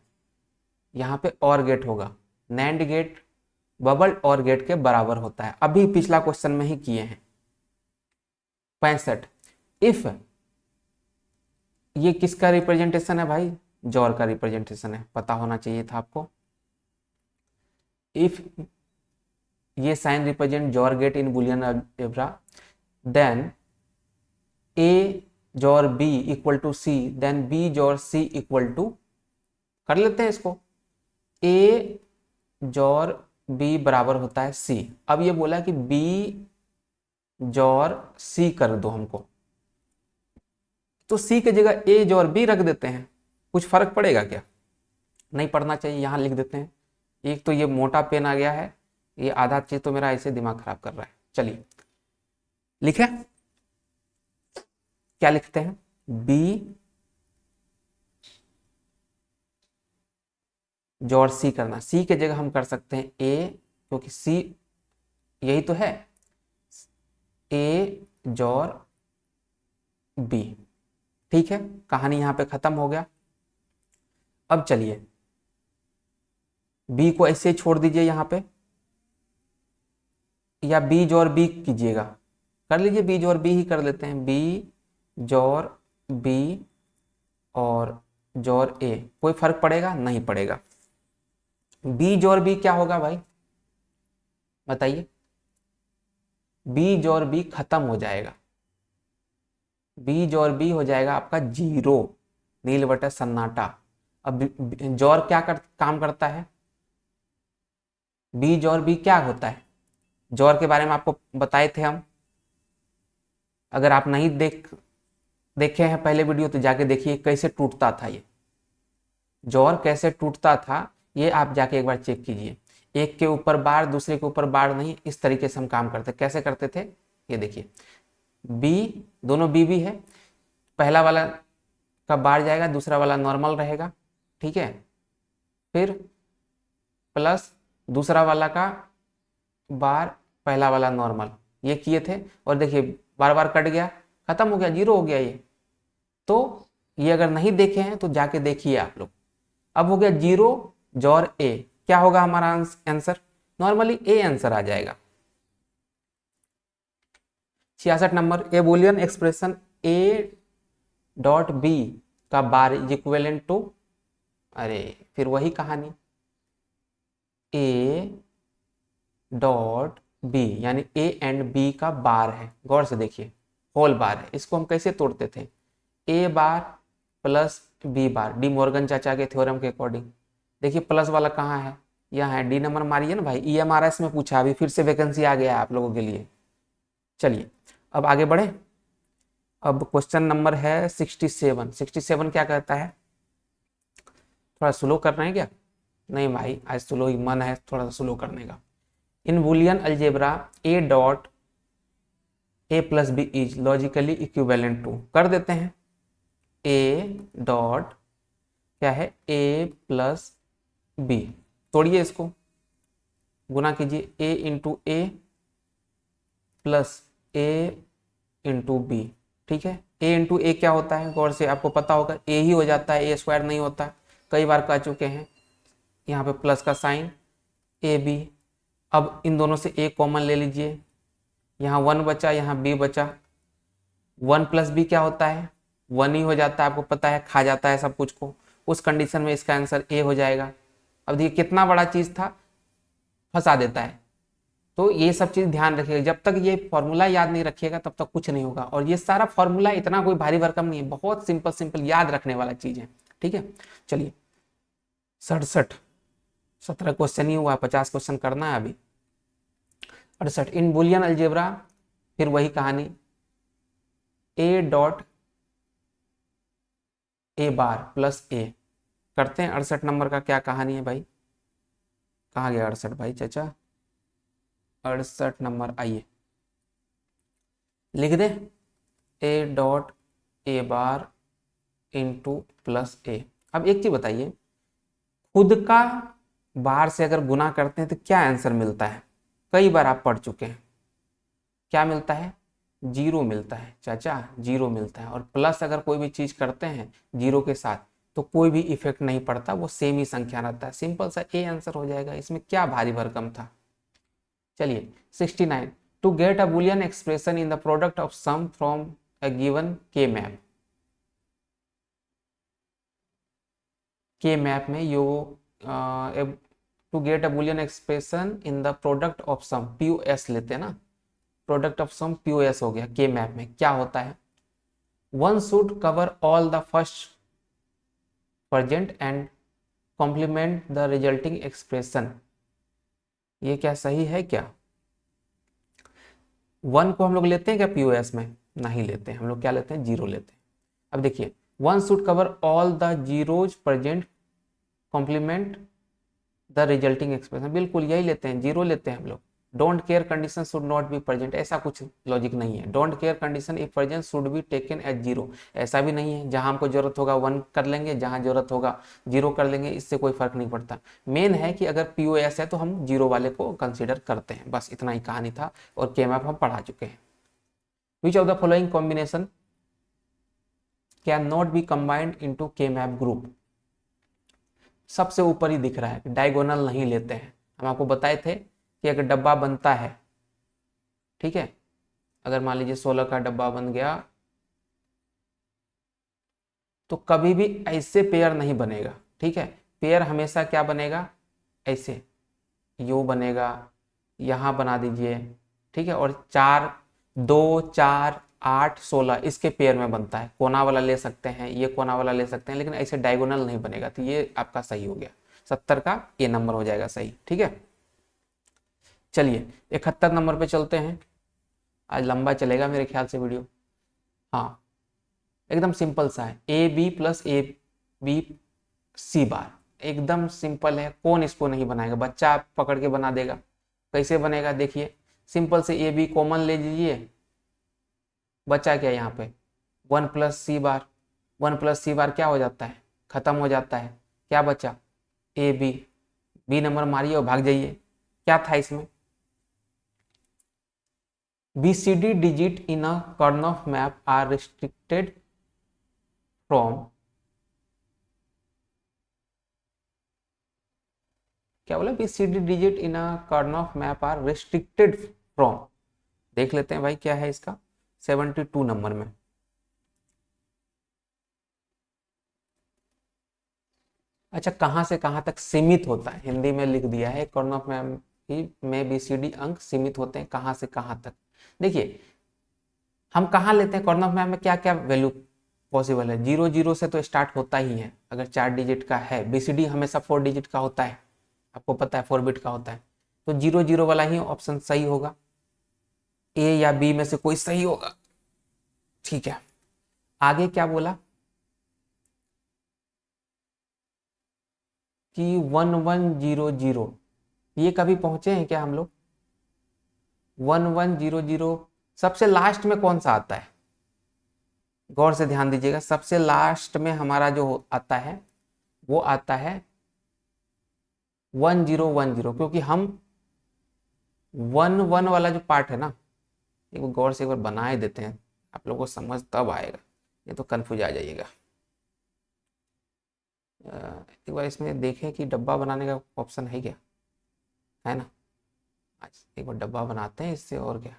यहां पे और गेट होगा। NAND gate bubbled or gate के बराबर होता है, अभी पिछला क्वेश्चन में ही किए हैं। 65, इफ, ये किसका रिप्रेजेंटेशन है भाई? जोर का रिप्रेजेंटेशन है, पता होना चाहिए था आपको। इफ ये sign represent XOR gate in Boolean algebra, then A XOR B equal to C, then B XOR C equal to, कर लेते हैं इसको, ए जोर बी बराबर होता है सी। अब ये बोला कि बी जोर सी कर दो हमको, तो सी की जगह ए जोर बी रख देते हैं। कुछ फर्क पड़ेगा क्या? नहीं पड़ना चाहिए, यहां लिख देते हैं। एक तो ये मोटा पेन आ गया है, ये आधा चीज तो मेरा ऐसे दिमाग खराब कर रहा है। चलिए लिखे, क्या लिखते हैं? बी जोर सी करना, सी की जगह हम कर सकते हैं ए, क्योंकि सी यही तो है, ए जोर बी। ठीक है, कहानी यहां पे खत्म हो गया। अब चलिए बी को ऐसे छोड़ दीजिए यहां पे, या बी जोर बी कीजिएगा, कर लीजिए। बी जोर बी ही कर लेते हैं, बी जोर बी और जोर ए। कोई फर्क पड़ेगा? नहीं पड़ेगा। बी जोर बी क्या होगा भाई, बताइए? बी जोर बी खत्म हो जाएगा, बी जोर बी हो जाएगा आपका 0, नील बटा सन्नाटा। अब जोर क्या काम करता है? बी जोर बी क्या होता है? जोर के बारे में आपको बताए थे हम। अगर आप नहीं देखे हैं पहले वीडियो तो जाके देखिए कैसे टूटता था ये जोर, कैसे टूटता था ये आप जाके एक बार चेक कीजिए। एक के ऊपर बार, दूसरे के ऊपर बार नहीं, इस तरीके से हम काम करते। कैसे करते थे ये देखिए, बी, दोनों बी भी है, पहला वाला का बार जाएगा, दूसरा वाला नॉर्मल रहेगा। ठीक है, फिर प्लस दूसरा वाला का बार, पहला वाला नॉर्मल, ये किए थे और देखिए बार बार कट गया, खत्म हो गया, जीरो हो गया ये। तो ये अगर नहीं देखे हैं तो जाके देखिए आप लोग। अब हो गया जीरो जॉर ए, क्या होगा हमारा आंसर? नॉर्मली ए आंसर आ जाएगा। 66 number, A Boolean expression A dot B का बार इज इक्विवेलेंट टू, अरे फिर वही कहानी, ए डॉट बी यानी ए एंड बी का बार है, गौर से देखिए होल बार है। इसको हम कैसे तोड़ते थे? A bar plus B bar, De Morgan चाचा के थ्योरम के अकॉर्डिंग। देखिए प्लस वाला कहाँ है? यहाँ है, डी नंबर मारिए ना भाई, EMRS में पूछा, अभी फिर से वैकेंसी आ गया है आप लोगों के लिए। चलिए अब आगे बढ़े। अब क्वेश्चन नंबर है 67। 67 क्या कहता है? थोड़ा स्लो कर रहे हैं क्या? नहीं भाई आज स्लो ही मन है थोड़ा सा स्लो करने का। In Boolean algebra A dot A plus B is logically equivalent to, कर देते हैं ए डॉट क्या है, ए प्लस बी, तोड़िए इसको, गुना कीजिए ए इंटू ए प्लस ए इंटू बी। ठीक है, ए इंटू ए क्या होता है? गौर से आपको पता होगा ए ही हो जाता है, ए स्क्वायर नहीं होता, कई बार कह चुके हैं। यहाँ पे प्लस का साइन, ए बी। अब इन दोनों से ए कॉमन ले लीजिए, यहाँ 1 बचा, यहाँ बी बचा, 1 प्लस बी क्या होता है? 1 ही हो जाता है, आपको पता है, खा जाता है सब कुछ को। उस कंडीशन में इसका आंसर ए हो जाएगा। अब देखिए कितना बड़ा चीज था, फंसा देता है। तो ये सब चीज ध्यान रखिएगा, जब तक ये फॉर्मूला याद नहीं रखिएगा तब तक कुछ नहीं होगा। और ये सारा फॉर्मूला इतना कोई भारी भरकम नहीं है, बहुत सिंपल सिंपल याद रखने वाला चीज है। ठीक है, चलिए 67, 17 क्वेश्चन ही हुआ, 50 क्वेश्चन करना है अभी। 68, इन बुलियन अलजेब्रा फिर वही कहानी, ए डॉट ए बार प्लस ए, करते हैं। 68 नंबर का क्या कहानी है भाई? कहाँ गया 68 भाई चाचा? 68 नंबर आइए, लिख दे A dot A bar into plus A. अब एक चीज बताइए, खुद का बार से अगर गुना करते हैं तो क्या आंसर मिलता है? कई बार आप पढ़ चुके हैं, क्या मिलता है? जीरो मिलता है चाचा, जीरो मिलता है। और प्लस अगर कोई भी चीज करते हैं जीरो के साथ तो कोई भी इफेक्ट नहीं पड़ता, वो सेम ही संख्या रहता है। सिंपल सा ए आंसर हो जाएगा, इसमें क्या भारी भरकम था। चलिए 69, to get a Boolean expression in the product of sum from a given K map. K map में यो to get a Boolean expression in the product of sum, POS लेते हैं ना, प्रोडक्ट ऑफ सम POS हो गया। के map में क्या होता है? One should cover all the first present and complement the resulting expression. ये क्या सही है क्या? 1 को हम लोग लेते हैं क्या POS में? नहीं लेते हैं, हम लोग क्या लेते हैं? जीरो लेते हैं। अब देखिए, one should cover all the zeros present complement the resulting expression, बिल्कुल यही लेते हैं, जीरो लेते हैं हम लोग। Don't care condition should not be present, ऐसा कुछ लॉजिक नहीं है। Don't care condition if present should be taken as zero, ऐसा भी नहीं है। जहां हमको जरूरत होगा 1 कर लेंगे, जहां जरूरत होगा 0 कर लेंगे, इससे कोई फर्क नहीं पड़ता। मेन है कि अगर POS है तो हम जीरो वाले को कंसिडर करते हैं, बस इतना ही कहानी था। और के मैप हम पढ़ा चुके हैं। विच of the following combination can not be combined into के मैप ग्रुप? सबसे ऊपर ही दिख रहा है, डायगोनल नहीं लेते हैं। हम आपको बताए थे कि अगर डब्बा बनता है, ठीक है, अगर मान लीजिए 16 का डब्बा बन गया तो कभी भी ऐसे पेयर नहीं बनेगा। ठीक है, पेयर हमेशा क्या बनेगा? ऐसे यू बनेगा, यहां बना दीजिए। ठीक है, और 4 2 4 8 16 इसके पेयर में बनता है। कोना वाला ले सकते हैं, ये कोना वाला ले सकते हैं, लेकिन ऐसे डायगोनल नहीं बनेगा। तो ये आपका सही हो गया, 70 का ए नंबर हो जाएगा सही। ठीक है, चलिए 71 नंबर पे चलते हैं। आज लंबा चलेगा मेरे ख्याल से वीडियो। हाँ, एकदम सिंपल सा है, A B plus A B C bar, एकदम सिंपल है। कौन इसको नहीं बनाएगा? बच्चा आप पकड़ के बना देगा। कैसे बनेगा देखिए, सिंपल से ए बी कॉमन ले लीजिए, बचा क्या यहाँ पे? 1 प्लस सी बार, 1 प्लस सी बार क्या हो जाता है? खत्म हो जाता है। क्या बचा? ए बी बी नंबर मारिए और भाग जाइए। क्या था इसमें? BCD digit in a Karnaugh map are restricted from, क्या बोला? BCD digit in a Karnaugh map are restricted from, देख लेते हैं भाई क्या है इसका 72 नंबर में। अच्छा, कहाँ से कहाँ तक सीमित होता है, हिंदी में लिख दिया है कर्नॉफ में BCD अंक सीमित होते हैं कहाँ से कहाँ तक। देखिए हम कहाँ लेते हैं कर्नॉफ मैप में क्या क्या वैल्यू पॉसिबल है। 0 0 से तो स्टार्ट होता ही है, अगर 4 डिजिट का है। BCD हमेशा 4 डिजिट का होता है, आपको पता है 4 बिट का होता है, तो 0 0 वाला ही ऑप्शन सही होगा, ए या बी में से कोई सही होगा। ठीक है, आगे क्या बोला कि 1100, ये कभी पहुंचे हैं क्या हम लोग? 1100 सबसे लास्ट में कौन सा आता है? गौर से ध्यान दीजिएगा, सबसे लास्ट में हमारा जो आता है वो आता है 1010, क्योंकि हम 11 वाला जो पार्ट है ना, एक बार गौर से एक बार बनाए देते हैं, आप लोगों को समझ तब आएगा, ये तो कंफ्यूज आ जाइएगा। एक बार इसमें देखें कि डब्बा बनाने का ऑप्शन है क्या, है ना? आज एक बार डब्बा बनाते हैं इससे, और क्या।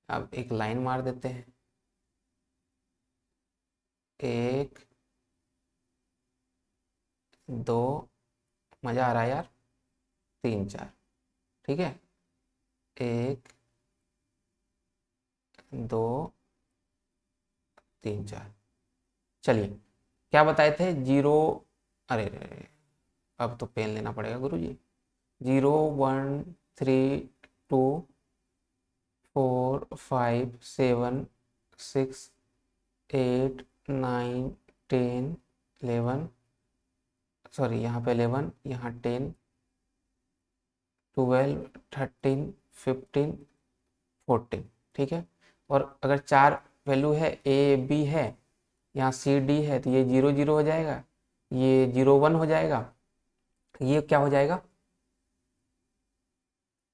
अब एक लाइन मार देते हैं, 1 2, मजा आ रहा है यार, 3 4, ठीक है, 1 2 3 4। चलिए, क्या बताए थे? 0, अरे अब तो पेन लेना पड़ेगा गुरुजी। 0 1 3 2 4 5 7 6 8 9 10 11, सॉरी यहाँ पे 11, यहाँ 10 12 13 15 14, ठीक है। और अगर 4 वैल्यू है, ए बी है, यहाँ सी डी है, तो ये 0 0 हो जाएगा, ये 0 1 हो जाएगा, ये क्या हो जाएगा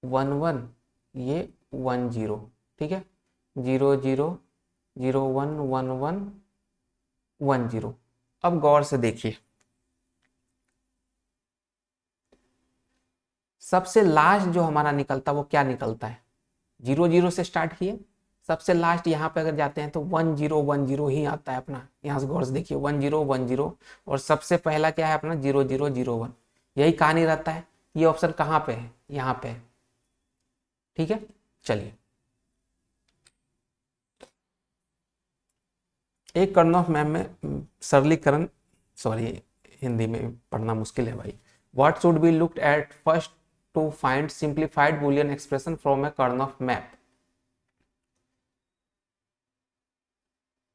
1 1, ये 1 0, ठीक है। 0 0 0 1 1 1 1 0। अब गौर से देखिए, सबसे लास्ट जो हमारा निकलता है वो क्या निकलता है? 0 0 से स्टार्ट किए, सबसे लास्ट यहाँ पे अगर जाते हैं तो 1 0 1 0 ही आता है अपना। यहाँ से गौर से देखिए 1 0 1 0, और सबसे पहला क्या है अपना 0 0 0 1, यही कहानी रहता है। ये ऑप्शन कहाँ पे है? यहाँ पे है, ठीक है। चलिए, एक कर्नॉफ मैप में सरलीकरण, सॉरी हिंदी में पढ़ना मुश्किल है भाई। What should be looked at first to find simplified Boolean expression from a Karnaugh map?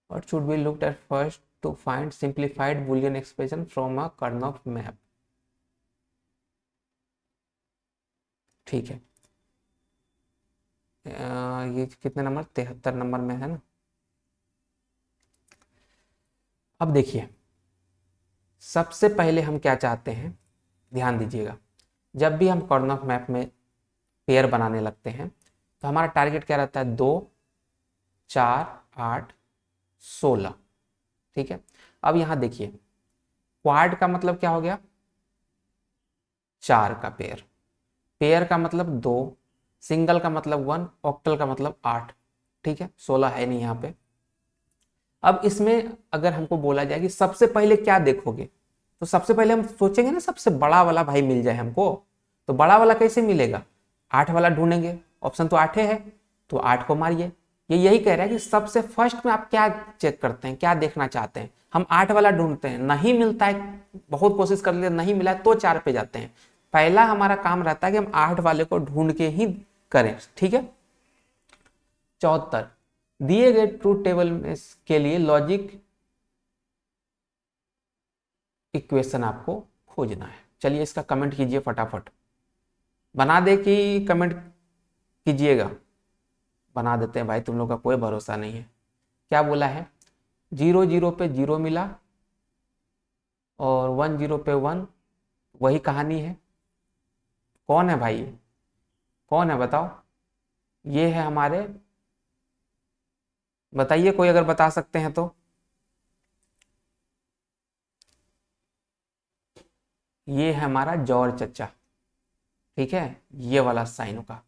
What should be looked at first to find simplified Boolean expression from a Karnaugh map? ठीक है, ये कितने number? 73 number में है ना। अब देखिए, सबसे पहले हम क्या चाहते हैं, ध्यान दीजिएगा। जब भी हम कर्नॉफ मैप में पेयर बनाने लगते हैं तो हमारा टारगेट क्या रहता है? 2 4 8 16, ठीक है। अब यहां देखिए, क्वाड का मतलब क्या हो गया? 4 का पेयर, पेयर का मतलब 2, सिंगल का मतलब 1, ऑक्टल का मतलब 8, ठीक है। 16 है नहीं यहाँ पे। अब इसमें अगर हमको बोला जाए कि सबसे पहले क्या देखोगे, तो सबसे पहले हम सोचेंगे ना सबसे बड़ा वाला भाई मिल जाए हमको। तो बड़ा वाला कैसे मिलेगा? 8 वाला ढूंढेंगे, ऑप्शन तो 8 है, तो 8 को मारिए। ये यही कह रहा है कि सबसे फर्स्ट में आप क्या चेक करते हैं, क्या देखना चाहते हैं। हम 8 वाला ढूंढते हैं, नहीं मिलता है, बहुत कोशिश कर लिए नहीं मिला है, तो 4 पे जाते हैं। पहला हमारा काम रहता है कि हम 8 वाले को ढूंढ के ही करें, ठीक है। 74, दिए गए ट्रूथ टेबल में के लिए लॉजिक इक्वेशन आपको खोजना है। चलिए इसका कमेंट कीजिए फटाफट, बना दे कि कमेंट कीजिएगा। बना देते हैं भाई, तुम लोग का कोई भरोसा नहीं है। क्या बोला है? 0 0 पे 0 मिला, और 1 0 पे 1, वही कहानी है। कौन है भाई, कौन है बताओ? ये है हमारे, बताइए कोई अगर बता सकते हैं तो। ये है हमारा जॉर्ज चचा, ठीक है, ये वाला साइन का।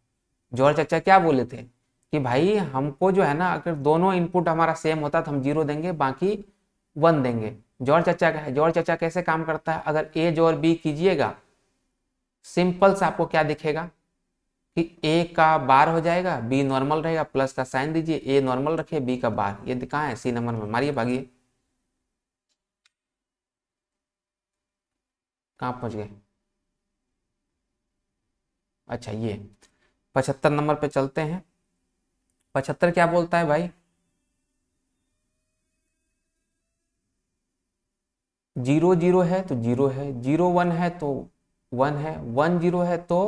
जॉर्ज चचा क्या बोले थे कि भाई हमको जो है ना, अगर दोनों इनपुट हमारा सेम होता तो हम 0 देंगे, बाकी 1 देंगे। जॉर्ज चचा का है। जॉर्ज चचा कैसे काम करता है, अगर ए जो और बी कीजिएगा, सिंपल से आपको क्या दिखेगा कि ए का बार हो जाएगा, बी नॉर्मल रहेगा, प्लस का साइन दीजिए, ए नॉर्मल रखिए, बी का बार। ये कहाँ है, सी नंबर में, मारिए भागिए। कहाँ पहुंच गए? अच्छा ये 75 नंबर पे चलते हैं। 75 क्या बोलता है भाई, 0 0 है तो 0 है, 0 1 है तो 1 है, 1 0 है तो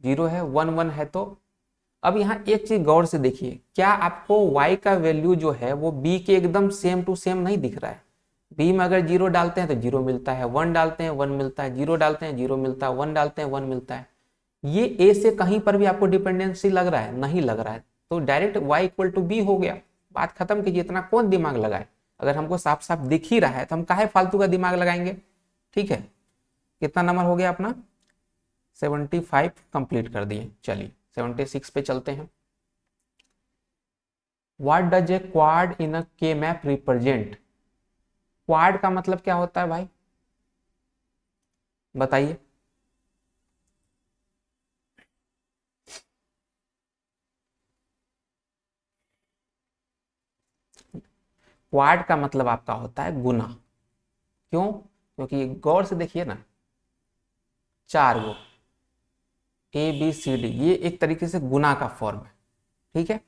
0 है, 1 1 है तो। अब यहाँ एक चीज गौर से देखिए, क्या आपको y का वैल्यू जो है वो b के एकदम सेम टू सेम नहीं दिख रहा है? b में अगर 0 डालते हैं तो 0 मिलता है, 1 डालते हैं 1 मिलता है, 0 डालते हैं 0 मिलता है, 1 डालते हैं 1 मिलता है। ये a से कहीं पर भी आपको डिपेंडेंसी लग रहा है? नहीं लग रहा है, तो direct y equal to B हो गया। बात खत्म कीजिए, इतना कौन दिमाग लगाए? अगर हमको साफ साफ दिख ही रहा है तो हम काहे फालतू का दिमाग लगाएंगे। ठीक है, कितना नंबर हो गया अपना? 75 कंप्लीट कर दिए। चलिए 76 पे चलते हैं। व्हाट डज ए क्वाड इन अ के मैप रिप्रेजेंट? क्वाड का मतलब क्या होता है भाई, बताइए। क्वाड का मतलब आपका होता है गुना। क्यों? क्योंकि गौर से देखिए ना, 4 गो ए बी सी डी, ये एक तरीके से गुना का फॉर्म है, ठीक है।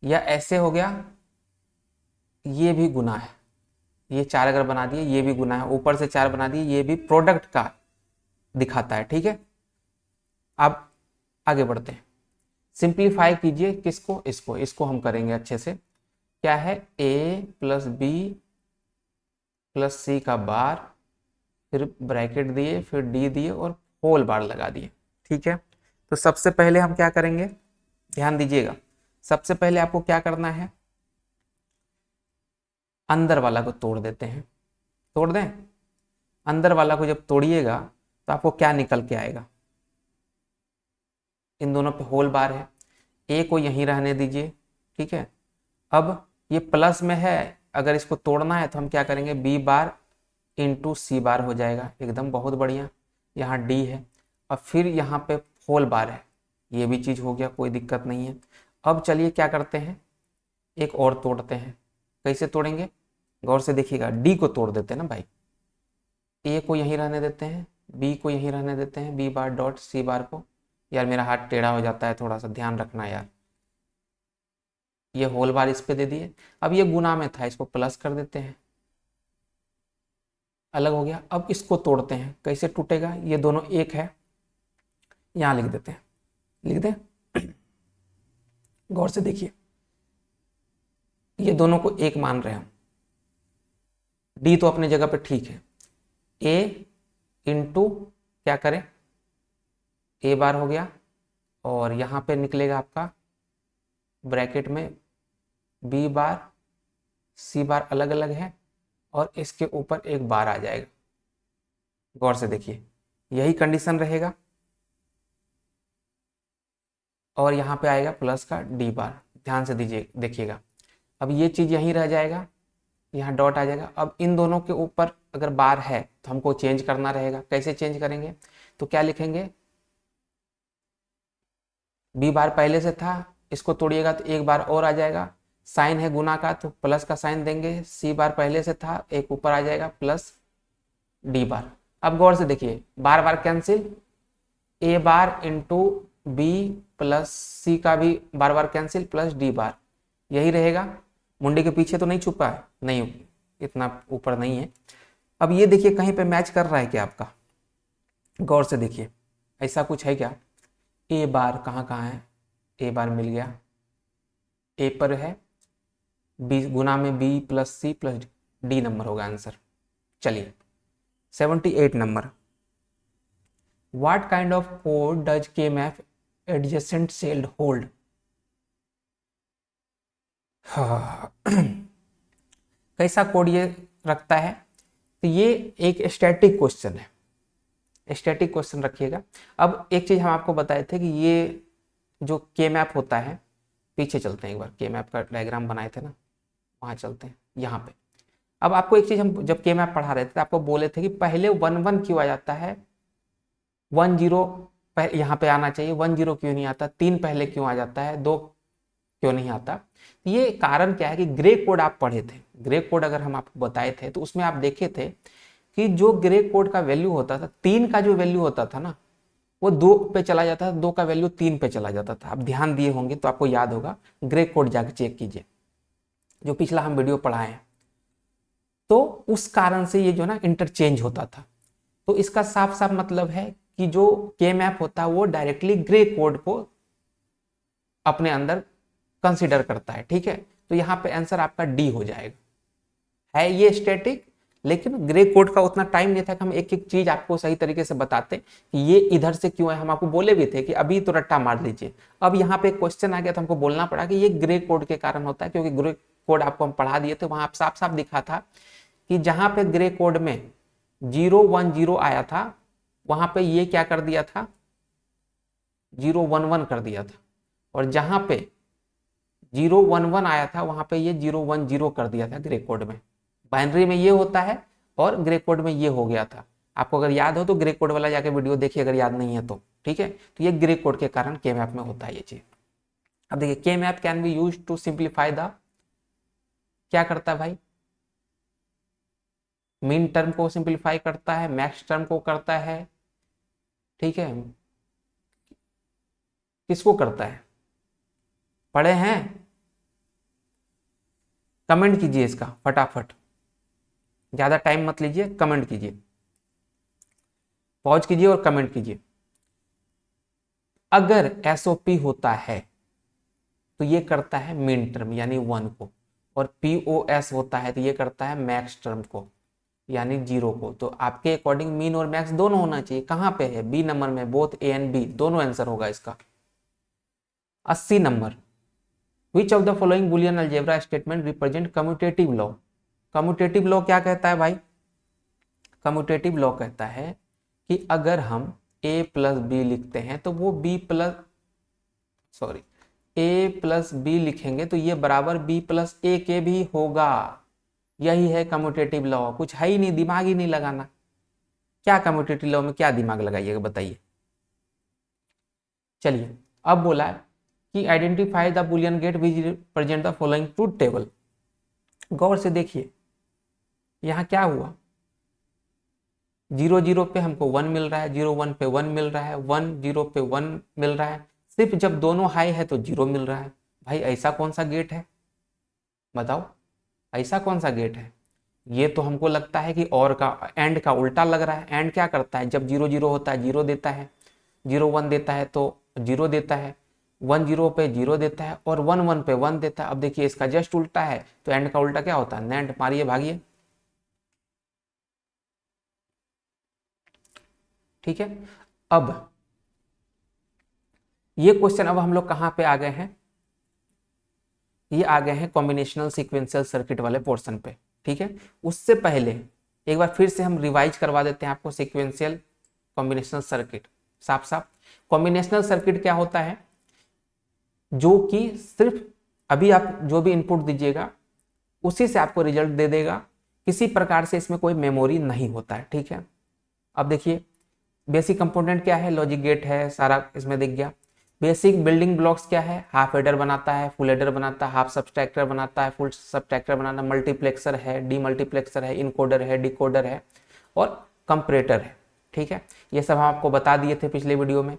या ऐसे हो गया, ये भी गुना है। ये 4 अगर बना दिए, ये भी गुना है, ऊपर से 4 बना दिए, ये भी प्रोडक्ट का दिखाता है, ठीक है। अब आगे बढ़ते हैं, सिंप्लीफाई कीजिए किसको, इसको हम करेंगे अच्छे से। क्या है, ए प्लस बी प्लस सी का बार, फिर ब्रैकेट दिए, फिर डी दिए और होल बार लगा दिए, ठीक है। तो सबसे पहले हम क्या करेंगे, ध्यान दीजिएगा। सबसे पहले आपको क्या करना है, अंदर वाला को तोड़ देते हैं। तोड़ दें? अंदर वाला को जब तोड़िएगा तो आपको क्या निकल के आएगा, इन दोनों पे होल बार है, ए को यहीं रहने दीजिए, ठीक है। अब ये प्लस में है, अगर इसको तोड़ना है तो हम क्या करेंगे, बी बार इंटू सी बार हो जाएगा, एकदम बहुत बढ़िया। यहाँ डी है, और फिर यहाँ पे होल बार है, ये भी चीज़ हो गया, कोई दिक्कत नहीं है। अब चलिए क्या करते हैं, एक और तोड़ते हैं। कैसे तोड़ेंगे, गौर से देखिएगा, डी को तोड़ देते हैं ना भाई, ए को यहीं रहने देते हैं, बी को यहीं रहने देते हैं, बी बार डॉट सी बार को। यार मेरा हाथ टेढ़ा हो जाता है, थोड़ा सा ध्यान रखना यार। ये होल बार इस पे दे दिए। अब ये गुना में था, इसको प्लस कर देते हैं, अलग हो गया। अब इसको तोड़ते हैं, कैसे टूटेगा, ये दोनों एक है, यहां लिख देते हैं, लिख दें। गौर से देखिए, ये दोनों को एक मान रहे हैं हम, डी तो अपने जगह पे ठीक है। ए इंटू क्या करें, ए बार हो गया, और यहां पे निकलेगा आपका ब्रैकेट में बी बार सी बार अलग अलग है, और इसके ऊपर एक बार आ जाएगा। गौर से देखिए, यही कंडीशन रहेगा, और यहाँ पे आएगा प्लस का डी बार। ध्यान से दीजिए, देखिएगा। अब ये चीज़ यहीं रह जाएगा, यहाँ डॉट आ जाएगा। अब इन दोनों के ऊपर अगर बार है तो हमको चेंज करना रहेगा। कैसे चेंज करेंगे, तो क्या लिखेंगे, बी बार पहले से था, इसको तोड़िएगा तो एक बार और आ जाएगा, साइन है गुना का तो प्लस का साइन देंगे, सी बार पहले से था, एक ऊपर आ जाएगा प्लस डी बार। अब गौर से देखिए, बार बार कैंसिल, ए बार इंटू बी प्लस सी का भी बार बार कैंसिल, प्लस डी बार, यही रहेगा। मुंडे के पीछे तो नहीं छुपा है, नहीं, इतना ऊपर नहीं है। अब ये देखिए, कहीं पे मैच कर रहा है क्या आपका, गौर से देखिए, ऐसा कुछ है क्या, ए बार कहाँ कहाँ है, ए बार मिल गया, ए पर है, बी गुना में B plus C plus D number होगा आंसर। चलिए 78 number, what kind of code does K map adjacent cell hold? कैसा कोड ये रखता है? तो ये एक स्टैटिक क्वेश्चन है, स्टैटिक क्वेश्चन रखिएगा। अब एक चीज हम आपको बताए थे कि ये जो के मैप होता है, पीछे चलते हैं एक बार, के मैप का डायग्राम बनाए थे ना, वहां चलते हैं यहाँ पे। अब आपको एक चीज हम जब के मैप पढ़ा रहे थे तो आपको बोले थे कि पहले 1 1 क्यों आ जाता है, 1 0 यहाँ पे आना चाहिए, 1 0 क्यों नहीं आता, 3 पहले क्यों आ जाता है, 2 क्यों नहीं आता? ये कारण क्या है कि ग्रे कोड आप पढ़े थे, ग्रे कोड अगर हम आपको बताए थे तो उसमें आप देखे थे कि जो ग्रे कोड का वैल्यू होता था, 3 का जो वैल्यू होता था ना, वो 2 पे चला जाता था, 2 का वैल्यू 3 पे चला जाता था। आप ध्यान दिए होंगे तो आपको याद होगा, ग्रे कोड जाके चेक कीजिए, जो पिछला हम वीडियो पढ़ाए हैं। तो उस कारण से ये जो ना इंटरचेंज होता था। तो इसका साफ साफ मतलब है कि जो के मैप होता है वो डायरेक्टली ग्रे कोड को अपने अंदर कंसिडर करता है, ठीक है। तो यहाँ पे आंसर आपका डी हो जाएगा। है ये स्टैटिक, लेकिन ग्रे कोड का उतना टाइम नहीं था कि हम एक एक चीज आपको सही तरीके से बताते कि ये इधर से क्यों है। हम आपको बोले भी थे कि अभी तो रट्टा मार लीजिए। अब यहाँ पे एक क्वेश्चन आ गया तो हमको बोलना पड़ा कि ये ग्रे कोड के कारण होता है, क्योंकि ग्रे कोड आपको हम पढ़ा दिए थे, वहां आप साफ साफ दिखा था कि जहां पे ग्रे कोड में 0 1 0 आया था, वहां पे ये क्या कर दिया था, 0 1 1 कर दिया था। और जहां पे 0 1 1 आया था वहां पे ये 0 1 0 कर दिया था ग्रे कोड में। बाइनरी में ये होता है और ग्रे कोड में ये हो गया था। आपको अगर याद हो तो ग्रे कोड वाला जाके वीडियो देखिए, अगर याद नहीं है तो, ठीक है। तो ये ग्रे कोड के कारण के मैप में होता है ये चीज। अब देखिए, K map can be use to simplify the, क्या करता है भाई, मीन टर्म को सिंप्लीफाई करता है, मैक्स टर्म को करता है, ठीक है। किसको करता है, पढ़े हैं? कमेंट कीजिए इसका फटाफट, ज्यादा टाइम मत लीजिए, कमेंट कीजिए, पॉज कीजिए और कमेंट कीजिए। अगर एसओपी होता है तो ये करता है मीन टर्म यानी 1 को, और पीओएस होता है तो ये करता है मैक्स टर्म को यानी 0 को। तो आपके अकॉर्डिंग मीन और मैक्स दोनों होना चाहिए। कहां पे है, बी नंबर में, बोथ ए एंड बी, दोनों आंसर होगा इसका। 80 number, which of the following Boolean algebra statement represent commutative law? Commutative law क्या कहता है भाई? कम्यूटेटिव लॉ कहता है कि अगर हम a प्लस बी लिखते हैं तो वो b plus, sorry, a plus B लिखेंगे तो ये बराबर b प्लस ए के भी होगा। यही है कम्यूटेटिव लॉ, कुछ है ही नहीं, दिमाग ही नहीं लगाना। क्या कम्यूटेटिव लॉ में क्या दिमाग लगाइएगा बताइए। चलिए, अब बोला है कि identify the Boolean gate which represent the following truth table. गौर से देखिए, यहां क्या हुआ, 0 0 पे हमको 1 मिल रहा है, 0 1 पे 1 मिल रहा है, 1 0 पे 1 मिल रहा है। सिर्फ जब दोनों हाई है तो 0 मिल रहा है। भाई ऐसा कौन सा गेट है, बताओ, ऐसा कौन सा गेट है? ये तो हमको लगता है कि और का, एंड का उल्टा लग रहा है। एंड क्या करता है, जब 0 0 होता है 0 देता है, 0 1 देता है तो 0 देता है, 1 0 पे 0 देता है, और 1 1 पे 1 देता है। अब देखिए इसका जस्ट उल्टा है, तो एंड का उल्टा क्या होता है, नैंड। मारिए भागिए, ठीक है। अब ये क्वेश्चन, अब हम लोग कहां पे आ गए हैं, ये आ गए हैं कॉम्बिनेशनल सीक्वेंशियल सर्किट वाले पोर्शन पे, ठीक है। उससे पहले एक बार फिर से हम रिवाइज करवा देते हैं आपको सीक्वेंशियल कॉम्बिनेशनल सर्किट। साफ साफ कॉम्बिनेशनल सर्किट क्या होता है, जो कि सिर्फ अभी आप जो भी इनपुट दीजिएगा उसी से आपको रिजल्ट दे देगा, किसी प्रकार से इसमें कोई मेमोरी नहीं होता है, ठीक है। अब देखिए, बेसिक कंपोनेंट क्या है, लॉजिक गेट है, सारा इसमें दिख गया। बेसिक बिल्डिंग ब्लॉक्स क्या है, हाफ एडर बनाता है, फुल एडर बनाता है, हाफ सब्सट्रैक्टर बनाता है, फुल सब्सट्रैक्टर बनाना, मल्टीप्लेक्सर है, डीमल्टीप्लेक्सर है, इनकोडर है, डिकोडर है, और कंपरेटर है, ठीक है। ये सब हम आपको बता दिए थे पिछले वीडियो में।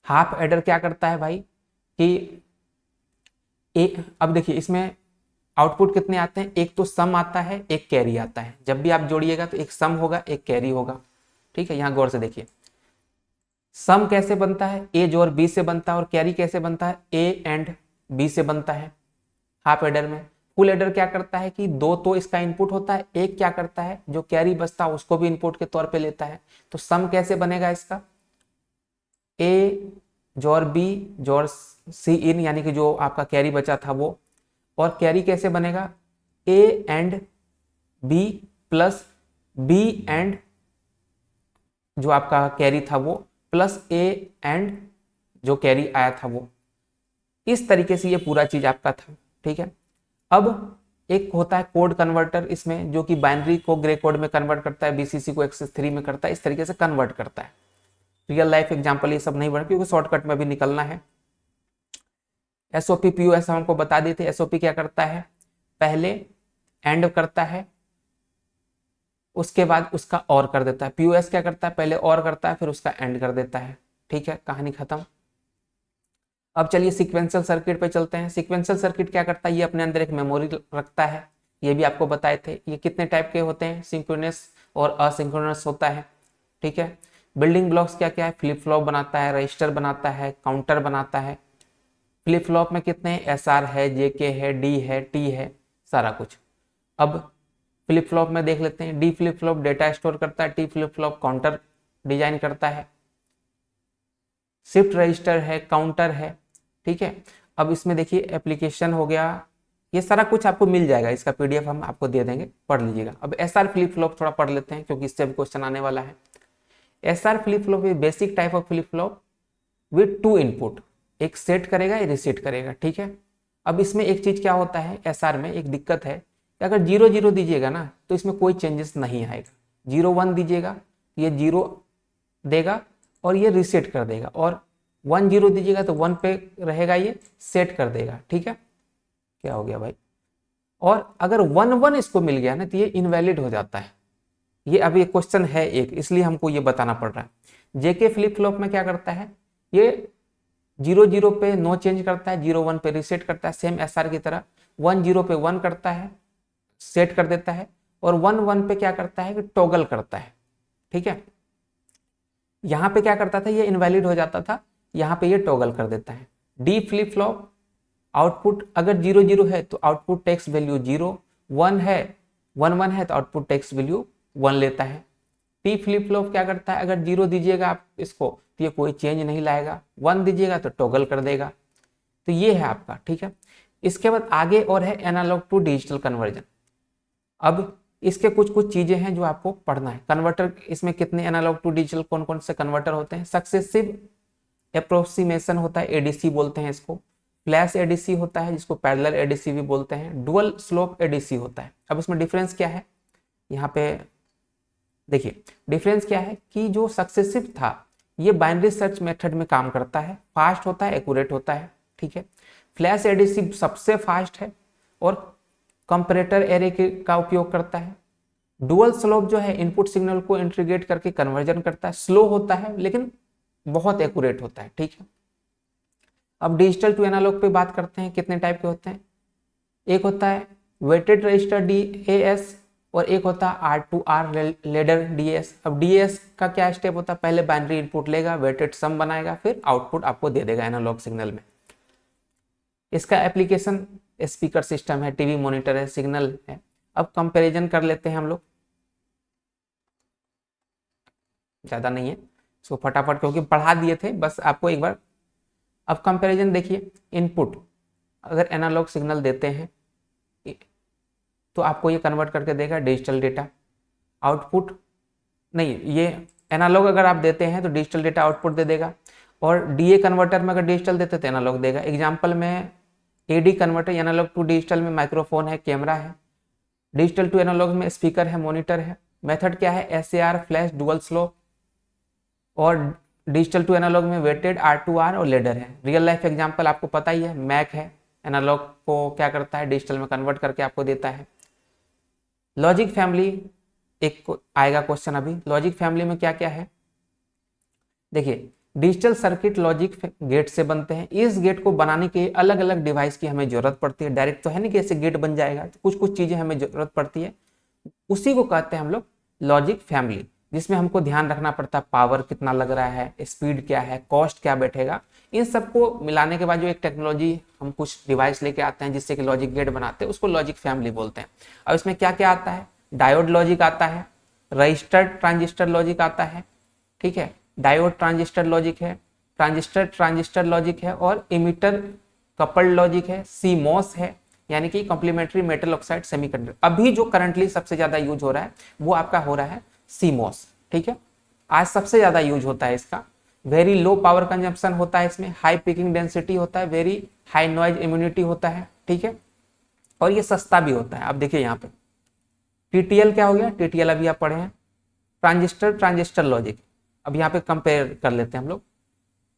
हाफ एडर क्या करता है भाई कि अब देखिए इसमें आउटपुट कितने आते हैं, एक तो सम आता है, एक कैरी आता है। जब भी आप जोड़िएगा तो एक सम होगा, एक कैरी होगा, ठीक है। यहां गौर से देखिए, सम कैसे बनता है, ए जोड़ बी से बनता है, और कैरी कैसे बनता है, ए एंड बी से बनता है हाफ एडर में। फुल एडर क्या करता है कि दो तो इसका इनपुट होता है, एक क्या करता है जो कैरी बचता है उसको भी इनपुट के तौर पे लेता है। तो सम कैसे बनेगा इसका, ए जोर बी जोर सी इन, यानी कि जो आपका कैरी बचा था वो, और कैरी कैसे बनेगा, A and B plus B and जो आपका कैरी था वो प्लस ए एंड जो कैरी आया था वो। इस तरीके से ये पूरा चीज आपका था, ठीक है। अब एक होता है कोड कन्वर्टर इसमें, जो कि बाइनरी को ग्रे कोड में कन्वर्ट करता है, बीसीसी को एक्सेस3 में करता है, इस तरीके से कन्वर्ट करता है। रियल लाइफ एग्जांपल ये सब नहीं बना क्योंकि शॉर्टकट में भी निकलना है। एसओपी पीओएस हमको बता देते थे। एसओपी क्या करता है, पहले एंड करता है उसके बाद उसका और कर देता है। पीओएस क्या करता है, पहले और करता है फिर उसका एंड कर देता है, ठीक है, कहानी खत्म। अब चलिए सिक्वेंशियल सर्किट पे चलते हैं। सिक्वेंशियल सर्किट क्या करता है, ये अपने अंदर एक मेमोरी रखता है, ये भी आपको बताए थे। ये कितने टाइप के होते हैं, सिंक्रोनस और असिंक्रोनस होता है, ठीक है। बिल्डिंग ब्लॉक्स क्या क्या है, फ्लिप फ्लॉप बनाता है, रजिस्टर बनाता है, काउंटर बनाता है। फ्लिप फ्लॉप में कितने हैं, एसआर है, जेके है, डी है, टी है, सारा कुछ। अब फ्लिप फ्लॉप में देख लेते हैं, D flip flop data store करता है, T flip flop counter design करता है, शिफ्ट रजिस्टर है, काउंटर है, ठीक है। अब इसमें देखिए एप्लीकेशन हो गया, ये सारा कुछ आपको मिल जाएगा, इसका पीडीएफ हम आपको दे देंगे, पढ़ लीजिएगा। अब एसआर फ्लिप फ्लॉप थोड़ा पढ़ लेते हैं क्योंकि इससे भी क्वेश्चन आने वाला है। SR flip flop is basic type of flip flop with two input, एक सेट करेगा या रिसेट करेगा, ठीक है। अब इसमें एक चीज क्या होता है, एसआर में एक दिक्कत है कि अगर 0 0 दीजिएगा ना तो इसमें कोई चेंजेस नहीं आएगा। 0 1 दीजिएगा ये 0 देगा और ये रिसेट कर देगा, और 1 0 दीजिएगा तो 1 पे रहेगा, ये सेट कर देगा, ठीक है। क्या हो गया भाई, और अगर 1 1 इसको मिल गया ना तो ये इनवैलिड हो जाता है। ये अभी एक क्वेश्चन है एक, इसलिए हमको ये बताना पड़ रहा है। जेके फ्लिप फ्लॉप में क्या करता है, ये 0 0 पे नो चेंज करता है, 0 1 पे रिसेट करता है, सेम एसआर की तरह। 1 0 पे 1 करता है, सेट कर देता है, और 1 1 पे क्या करता है कि टॉगल करता है, ठीक है। यहां पे क्या करता था, ये इनवैलिड हो जाता था, यहां पे ये टॉगल कर देता है। डी फ्लिप फ्लॉप आउटपुट अगर 0 0 है तो आउटपुट टेक्स्ट वैल्यू 0, 1 है 1 1 है तो आउटपुट टेक्स्ट वैल्यू 1 लेता है। टी फ्लिप फ्लॉप क्या करता है, अगर 0 दीजिएगा आप इसको तो ये कोई चेंज नहीं लाएगा, 1 दीजिएगा तो टॉगल कर देगा। तो ये है आपका, ठीक है। इसके बाद आगे और है एनालॉग टू डिजिटल कन्वर्जन। अब इसके कुछ कुछ चीजें हैं जो आपको पढ़ना है। कन्वर्टर, इसमें कितने एनालॉग टू डिजिटल कौन कौन से कन्वर्टर होते हैं, सक्सेसिव अप्रोक्सीमेशन होता है, एडीसी बोलते हैं इसको। फ्लैश एडीसी होता है जिसको पैरेलल एडीसी भी बोलते हैं। डुअल स्लोप एडीसी होता है। अब इसमें डिफरेंस क्या है, यहाँ पे देखिए डिफरेंस क्या है कि जो सक्सेसिव था ये बाइनरी सर्च मेथड में काम करता है, फास्ट होता है, एक्यूरेट होता है, ठीक है। फ्लैश एडीसी सबसे फास्ट है और कंपैरेटर एरे का उपयोग करता है। डुअल स्लोप जो है इनपुट सिग्नल को इंटीग्रेट करके कन्वर्जन करता है, स्लो होता है लेकिन बहुत एक्यूरेट होता है, ठीक है। अब डिजिटल टू एनालॉग पे बात करते हैं, कितने टाइप के होते हैं। एक होता है वेटेड रजिस्टर डीएएस और एक होता है R2R लेडर डीएस। अब डीएस का क्या स्टेप होता है, पहले बाइनरी इनपुट लेगा, वेटेड सम बनाएगा, फिर आउटपुट आपको दे देगा एनालॉग सिग्नल में। इसका एप्लीकेशन स्पीकर सिस्टम है, टीवी मॉनिटर है, सिग्नल है। अब कंपैरिजन कर लेते हैं हम लोग, ज्यादा नहीं है इसको फटाफट क्योंकि पढ़ा दिए थे, बस आपको एक बार। अब कंपैरिजन देखिए, इनपुट अगर एनालॉग सिग्नल देते हैं तो आपको ये कन्वर्ट करके देगा डिजिटल डेटा। आउटपुट नहीं, ये एनालॉग अगर आप देते हैं तो डिजिटल डेटा आउटपुट दे देगा, और डीए कन्वर्टर में अगर डिजिटल देते तो एनालॉग देगा। एग्जाम्पल में AD converter, analogue to digital में माइक्रोफोन है, कैमरा है। डिजिटल टू एनालॉग में स्पीकर है, मॉनिटर है। मेथड क्या है, एसएआर, फ्लैश, डुअल स्लोप। और डिजिटल टू एनालॉग में वेटेड, R2R और लेडर है। रियल लाइफ एग्जांपल आपको पता ही है, मैक है, एनालॉग को क्या करता है डिजिटल में कन्वर्ट करके आपको देता है। लॉजिक फैमिली एक आएगा क्वेश्चन अभी। लॉजिक फैमिली में क्या क्या है देखिए, डिजिटल सर्किट लॉजिक गेट से बनते हैं। इस गेट को बनाने के अलग अलग डिवाइस की हमें जरूरत पड़ती है, डायरेक्ट तो है नहीं कि ऐसे गेट बन जाएगा, तो कुछ कुछ चीजें हमें जरूरत पड़ती है, उसी को कहते हैं हम लोग लॉजिक फैमिली, जिसमें हमको ध्यान रखना पड़ता है पावर कितना लग रहा है, स्पीड क्या है, कॉस्ट क्या बैठेगा, इन सबको मिलाने के बाद जो एक टेक्नोलॉजी हम कुछ डिवाइस लेके आते हैं जिससे कि लॉजिक गेट बनाते हैं, उसको लॉजिक फैमिली बोलते हैं। अब इसमें क्या क्या आता है, डायोड लॉजिक आता है, रजिस्टर ट्रांजिस्टर लॉजिक आता है, ठीक है, डायोड ट्रांजिस्टर लॉजिक है, ट्रांजिस्टर लॉजिक है, और इमिटर कपल्ड लॉजिक है, सीमॉस है, यानी कि कॉम्प्लीमेंट्री मेटल ऑक्साइड सेमीकंडक्टर। अभी जो करंटली सबसे ज्यादा यूज हो रहा है वो आपका हो रहा है सीमॉस, ठीक है, आज सबसे ज्यादा यूज होता है इसका। वेरी लो पावर कंजम्पशन होता है इसमें, हाई पिकिंग डेंसिटी होता है, वेरी हाई नॉइज इम्यूनिटी होता है, ठीक है, और ये सस्ता भी होता है। अब देखिए यहाँ पे टीटीएल क्या हो गया, टीटीएल अभी आप पढ़े हैं, ट्रांजिस्टर लॉजिक। अब यहाँ पे कंपेयर कर लेते हैं हम लोग।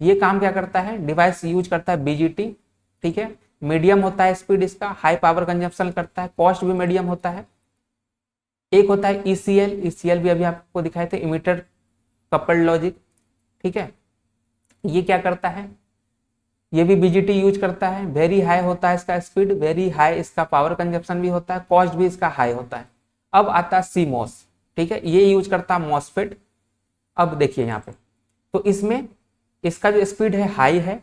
ये काम क्या करता है, डिवाइस यूज करता है बीजीटी, ठीक है, मीडियम होता है स्पीड इसका, हाई पावर कंजम्पशन करता है, कॉस्ट भी मीडियम होता है। एक होता है ईसीएल भी अभी आपको दिखाए थे, इमिटर कपल्ड लॉजिक, ठीक है, ये क्या करता है, ये भी बीजीटी यूज करता है, वेरी हाई होता है इसका स्पीड, वेरी हाई इसका पावर कंजप्शन भी होता है, कॉस्ट भी इसका हाई होता है। अब आता है सीमॉस, ठीक है, ये यूज करता है मॉसफेट। अब देखिए यहाँ पे, तो इसमें इसका जो स्पीड है हाई है,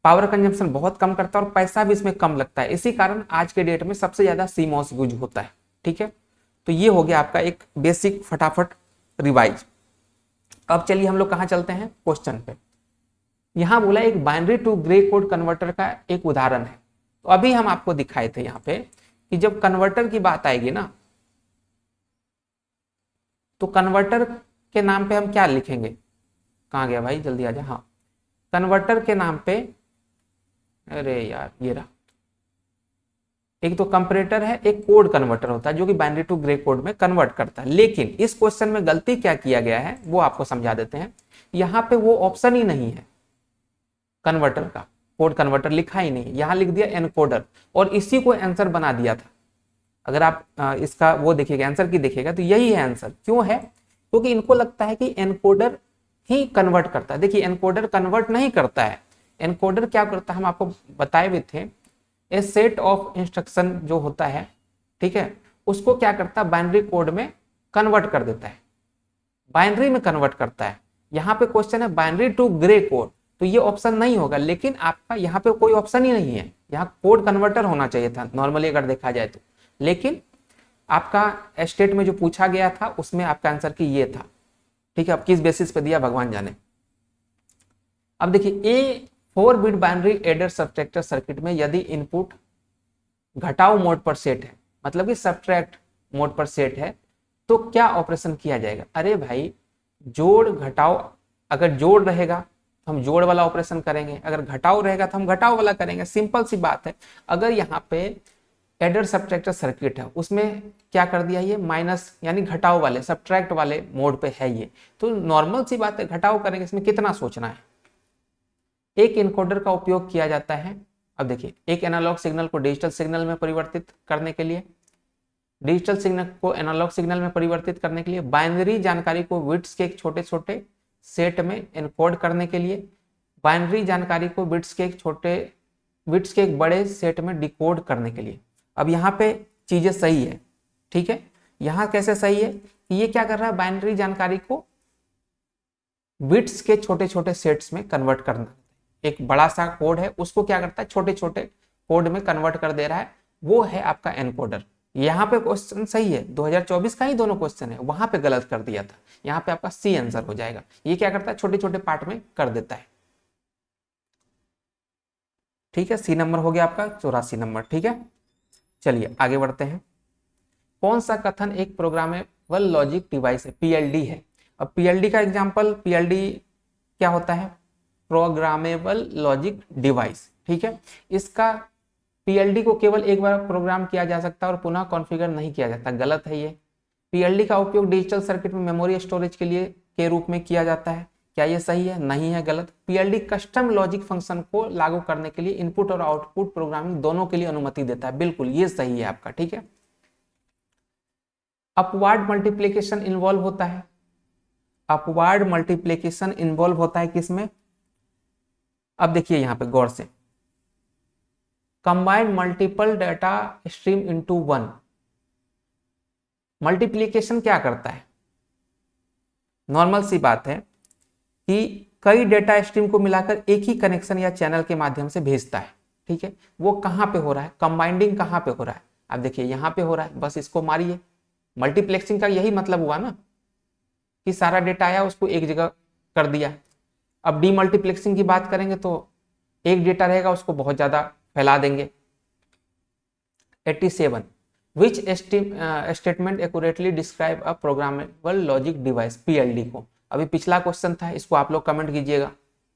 पावर कंजम्पशन बहुत कम करता है, और पैसा भी इसमें कम लगता है। इसी कारण आज के डेट में सबसे ज्यादा सीमॉस यूज होता है, ठीक है। तो ये हो गया आपका एक बेसिक फटाफट रिवाइज। अब चलिए हम लोग कहाँ चलते हैं, क्वेश्चन पे। यहां बोला एक binary to Gray code converter का एक उदाहरण है। तो अभी हम आपको दिखाए थे यहाँ पे कि जब कन्वर्टर की बात आएगी ना, तो कन्वर्टर के नाम पे हम क्या लिखेंगे, कहाँ गया भाई, जल्दी आ जा। हाँ, कन्वर्टर के नाम पे, अरे यार ये रहा, एक तो कंपैरेटर है, एक कोड कन्वर्टर होता है जो कि बाइनरी टू ग्रे कोड में कन्वर्ट करता है। लेकिन इस क्वेश्चन में गलती क्या किया गया है वो आपको समझा देते हैं। यहाँ पे वो ऑप्शन ही नहीं है कन्वर्टर का, कोड कन्वर्टर लिखा ही नहीं, यहाँ लिख दिया एनकोडर, और इसी को आंसर बना दिया था। अगर आप इसका वो देखिएगा, आंसर की देखिएगा, तो यही है आंसर। क्यों है, क्योंकि इनको लगता है कि एनकोडर ही कन्वर्ट करता है। देखिए एनकोडर कन्वर्ट नहीं करता है, एनकोडर क्या करता है हम आपको बताए भी थे, ए सेट ऑफ इंस्ट्रक्शन जो होता है, ठीक है, उसको क्या करता है बाइनरी कोड में कन्वर्ट कर देता है, बाइनरी में कन्वर्ट करता है। यहाँ पे क्वेश्चन है बाइनरी टू ग्रे कोड, तो ये ऑप्शन नहीं होगा, लेकिन आपका यहाँ पे कोई ऑप्शन ही नहीं है, यहाँ कोड कन्वर्टर होना चाहिए था नॉर्मली अगर देखा जाए तो। लेकिन आपका स्टेट में जो पूछा गया था उसमें आपका आंसर की ये था, ठीक है। अब किस बेसिस पे दिया भगवान जाने। अब देखिए ए 4 bit binary adder subtractor circuit में यदि इनपुट घटाओ मोड पर सेट है, मतलब कि सब्ट्रैक्ट मोड पर सेट है, तो क्या ऑपरेशन किया जाएगा। अरे भाई जोड़ घटाओ, अगर जोड़ रहेगा तो हम जोड़ वाला ऑपरेशन करेंगे, अगर घटाओ रहेगा तो हम घटाओ वाला करेंगे, सिंपल सी बात है। अगर यहाँ पे एडर सब्ट्रैक्टर सर्किट है उसमें क्या कर दिया, ये माइनस यानी घटाओ वाले सब्ट्रैक्ट वाले मोड पे है ये, तो नॉर्मल सी बात है घटाओ करेंगे, इसमें कितना सोचना है। एक इनकोडर का उपयोग किया जाता है। अब देखिए एक एनालॉग सिग्नल को डिजिटल सिग्नल में परिवर्तित करने के लिए, डिजिटल सिग्नल को एनालॉग सिग्नल में परिवर्तित करने के लिए, बाइनरी जानकारी को बिट्स के एक छोटे छोटे सेट में एनकोड करने के लिए, बाइनरी जानकारी को बिट्स के एक बड़े सेट में डिकोड करने के लिए। अब यहाँ पे चीजें सही है, ठीक है। यहाँ कैसे सही है कि ये क्या कर रहा है, बाइनरी जानकारी को बिट्स के छोटे छोटे सेट्स में कन्वर्ट करना, एक बड़ा सा कोड है उसको क्या करता है छोटे छोटे कोड में कन्वर्ट कर दे रहा है, वो है आपका एनकोडर। यहाँ पे क्वेश्चन सही है, 2024 का ही दोनों क्वेश्चन है, वहां पे गलत कर दिया था, यहाँ पे आपका सी आंसर हो जाएगा। ये क्या करता है छोटे छोटे पार्ट में कर देता है, ठीक है। सी नंबर हो गया आपका 84 नंबर, ठीक है। चलिए आगे बढ़ते हैं। कौन सा कथन एक प्रोग्रामेबल लॉजिक डिवाइस है, पीएलडी है। अब पीएलडी का एग्जांपल, पीएलडी क्या होता है, प्रोग्रामेबल लॉजिक डिवाइस, ठीक है। इसका पीएलडी को केवल एक बार प्रोग्राम किया जा सकता है और पुनः कॉन्फ़िगर नहीं किया जाता, गलत है ये। पीएलडी का उपयोग डिजिटल सर्किट में मेमोरी स्टोरेज के रूप में किया जाता है, क्या ये सही है, नहीं है, गलत। पीएलडी कस्टम लॉजिक फंक्शन को लागू करने के लिए इनपुट और आउटपुट प्रोग्रामिंग दोनों के लिए अनुमति देता है, बिल्कुल ये सही है आपका, ठीक है। अपवार्ड मल्टीप्लिकेशन इन्वॉल्व होता है, अपवार्ड मल्टीप्लिकेशन इन्वॉल्व होता है किसमें। अब देखिए यहां पे गौर से, combined multiple data stream into one. Multiplication क्या करता है, नॉर्मल सी बात है कि कई डेटा स्ट्रीम को मिलाकर एक ही कनेक्शन या चैनल के माध्यम से भेजता है। ठीक है, वो कहाँ पे हो रहा है, कंबाइंडिंग कहाँ पे हो रहा है, आप देखिए यहाँ पे हो रहा है, बस इसको मारिए। मल्टीप्लेक्सिंग का यही मतलब हुआ ना कि सारा डेटा आया उसको एक जगह कर दिया। अब डीमल्टीप्लेक्सिंग की बात करेंगे तो एक डेटा रहेगा उसको बहुत ज्यादा फैला देंगे। 87 which statement accurately describe a programmable logic device, PLD को। अभी पिछला क्वेश्चन था, इसको आप लोग कमेंट कीजिएगा।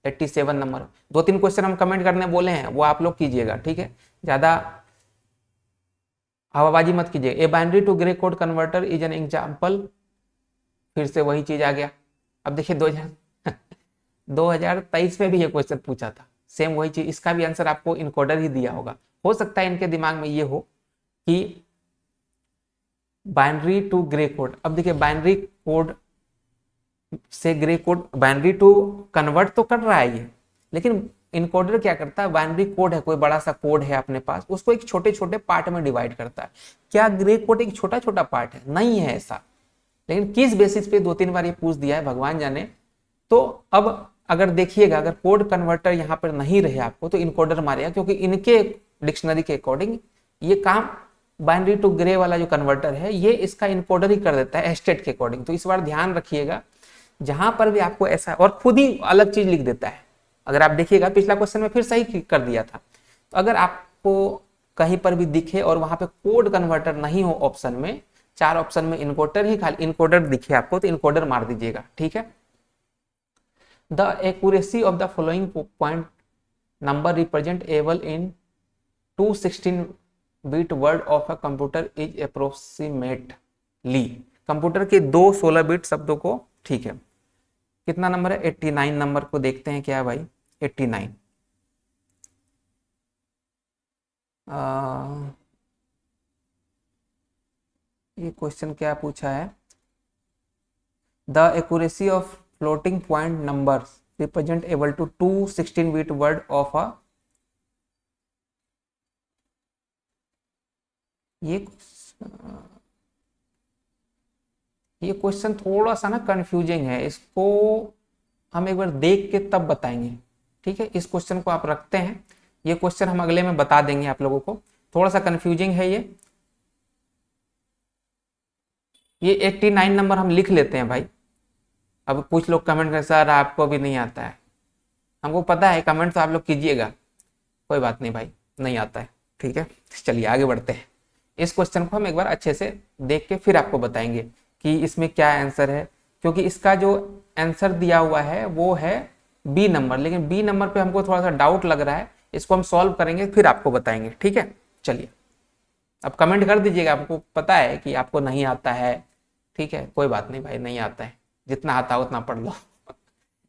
87 नंबर, 2-3 क्वेश्चन हम कमेंट करने बोले हैं, वो आप लोग कीजिएगा। ठीक है, ज्यादा हवाबाजी मत कीजिए। A binary to Gray code converter is an example, फिर से वही चीज आ गया। अब देखिए 2023 में भी ये क्वेश्चन पूछा था, सेम वही चीज, इसका भी आंसर आपको इनकोडर ही दिया होगा। हो सकता है इनके दिमाग में ये हो कि बाइनरी टू ग्रे कोड। अब देखिए बाइनरी कोड से Gray code, binary to convert तो कर रहा है ये, लेकिन इनकोडर क्या करता है, बाइनरी कोड है, कोई बड़ा सा कोड है अपने पास, उसको एक छोटे छोटे पार्ट में डिवाइड करता है। क्या ग्रे कोड एक छोटा छोटा पार्ट है? नहीं है ऐसा, लेकिन किस बेसिस पे 2-3 बार ये पूछ दिया है भगवान जाने। तो अब अगर देखिएगा, अगर कोड कन्वर्टर यहाँ पर नहीं रहे आपको तो इनकोडर मारेगा, क्योंकि इनके डिक्शनरी के अकॉर्डिंग ये काम बाइनरी टू ग्रे वाला जो कन्वर्टर है ये इसका इनकोडर ही कर देता है स्टेट के अकॉर्डिंग। तो इस बार ध्यान रखिएगा, जहां पर भी आपको ऐसा, और खुद ही अलग चीज लिख देता है। अगर आप देखिएगा पिछला क्वेश्चन में फिर सही कर दिया था। तो अगर आपको कहीं पर भी दिखे और वहां पे कोड कन्वर्टर नहीं हो ऑप्शन में, 4 ऑप्शन में इनकोडर ही खाली इनकोडर दिखे आपको तो इनकोडर मार दीजिएगा। ठीक है, the accuracy of the following point number representable in 216 bit word of a computer is approximately. Computer के 2 16 बिट शब्दों को, ठीक है, कितना नंबर है, 89 नंबर को देखते हैं क्या है भाई, 89। ये क्वेश्चन क्या पूछा है, the accuracy of floating point numbers representable to 216 bit word of a, ये क्वेश्चन थोड़ा सा ना कंफ्यूजिंग है, इसको हम एक बार देख के तब बताएंगे। ठीक है, इस क्वेश्चन को आप रखते हैं, ये क्वेश्चन हम अगले में बता देंगे आप लोगों को, थोड़ा सा कंफ्यूजिंग है ये 89 नंबर हम लिख लेते हैं भाई। अब कुछ लोग कमेंट कर, सर आपको भी नहीं आता है, हमको पता है, कमेंट तो आप लोग कीजिएगा, कोई बात नहीं भाई, नहीं आता है। ठीक है, चलिए आगे बढ़ते हैं। इस क्वेश्चन को हम एक बार अच्छे से देख के फिर आपको बताएंगे कि इसमें क्या आंसर है, क्योंकि इसका जो आंसर दिया हुआ है वो है बी नंबर, लेकिन बी नंबर पे हमको थोड़ा सा डाउट लग रहा है, इसको हम सॉल्व करेंगे फिर आपको बताएंगे। ठीक है, चलिए अब कमेंट कर दीजिएगा, आपको पता है कि आपको नहीं आता है। ठीक है, कोई बात नहीं भाई, नहीं आता है, जितना आता है उतना पढ़ लो।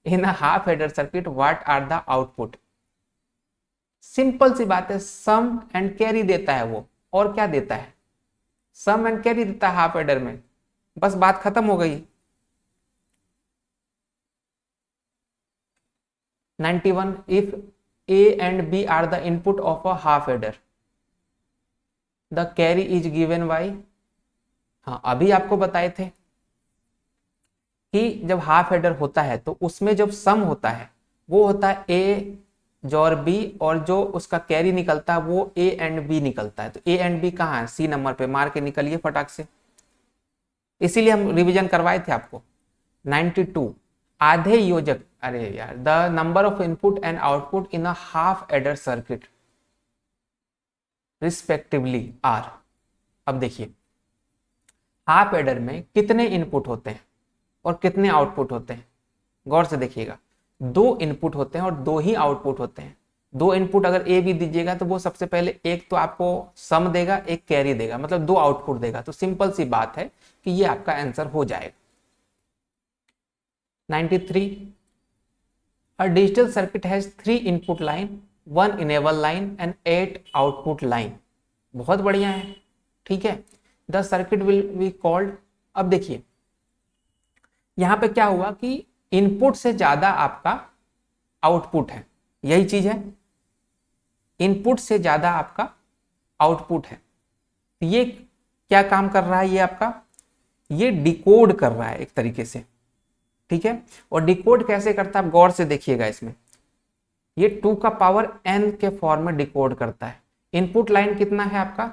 In half adder circuit what are the output, simple सी बात है, सम एंड कैरी देता है वो, और क्या देता है, सम एंड कैरी देता है हाफ एडर में, बस बात खत्म हो गई। 91 if A and B are the input of a half adder the carry is given by, हाँ अभी आपको बताए थे कि जब हाफ एडर होता है तो उसमें जब सम होता है वो होता है ए जोर बी, और जो उसका कैरी निकलता है वो ए एंड बी निकलता है। तो ए एंड बी कहाँ है, सी नंबर पे, मार के निकलिए फटाक से, इसीलिए हम रिवीजन करवाए थे आपको। 92 आधे योजक, अरे यार, the number of input and output in a half adder circuit respectively are. अब देखिए हाफ एडर में कितने इनपुट होते हैं और कितने आउटपुट होते हैं, गौर से देखिएगा, 2 इनपुट होते हैं और 2 ही आउटपुट होते हैं। 2 इनपुट अगर ए भी दीजिएगा तो वो सबसे पहले एक तो आपको सम देगा, एक कैरी देगा, मतलब 2 आउटपुट देगा। तो सिंपल सी बात है कि ये आपका आंसर हो जाएगा। 93 a digital circuit has 3 input line, 1 enable line and 8 output line. बहुत बढ़िया है, ठीक है, the circuit will be called. अब देखिए यहां पे क्या हुआ कि इनपुट से ज्यादा आपका आउटपुट है, यही चीज है, इनपुट से ज्यादा आपका आउटपुट है। ये क्या काम कर रहा है, ये आपका, ये डिकोड कर रहा है एक तरीके से। ठीक है। और डिकोड कैसे करता है आप गौर से देखिएगा, इसमें ये 2 का पावर n के फॉर्म में डिकोड करता है। इनपुट लाइन कितना है आपका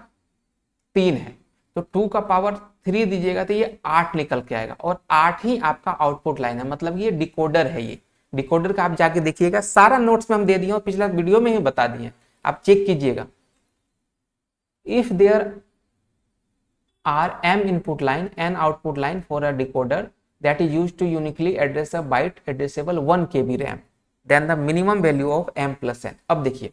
3 है, तो 2 का पावर 3 दीजिएगा तो ये 8 निकल के आएगा, और 8 ही आपका आउटपुट लाइन है, मतलब ये डिकोडर है। ये डिकोडर का आप जाके देखिएगा, सारा नोट्स में हम दे दिए और पिछला वीडियो में ही बता दिए, आप चेक कीजिएगा। If there are m input line and output line for a decoder that is used to uniquely address a byte addressable 1 KB RAM, then the minimum value of m plus n। अब देखिए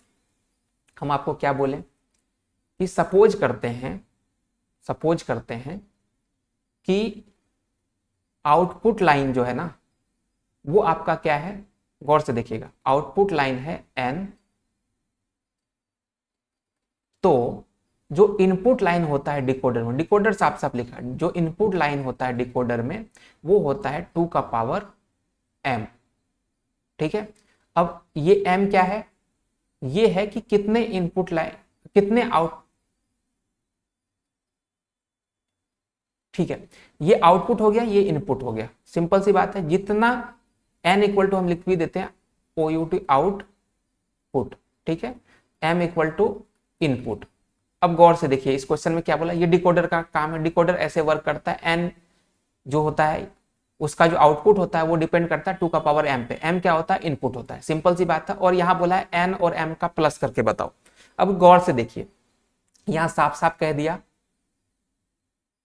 हम आपको क्या बोले कि suppose करते हैं कि आउटपुट लाइन जो है ना वो आपका क्या है, गौर से देखिएगा, आउटपुट लाइन है n, तो जो इनपुट लाइन होता है डिकोडर में, डिकोडर साफ साफ लिखा है, जो इनपुट लाइन होता है डिकोडर में वो होता है 2 का पावर m, ठीक है। अब ये m क्या है, ये है कि कितने इनपुट लाइन, कितने आउट, ठीक है, ये आउटपुट हो गया, ये इनपुट हो गया, सिंपल सी बात है। जितना n इक्वल टू हम लिख भी देते हैं OUT आउटपुट, ठीक है, m इक्वल टू इनपुट। अब गौर से देखिए इस क्वेश्चन में क्या बोला, ये डिकोडर का काम है। डिकोडर ऐसे वर्क करता है, n जो होता है उसका जो आउटपुट होता है वो डिपेंड करता है 2 का पावर m पे, m क्या होता है इनपुट होता है, सिंपल सी बात है। और यहाँ बोला है n और m का प्लस करके बताओ। अब गौर से देखिए यहाँ साफ साफ कह दिया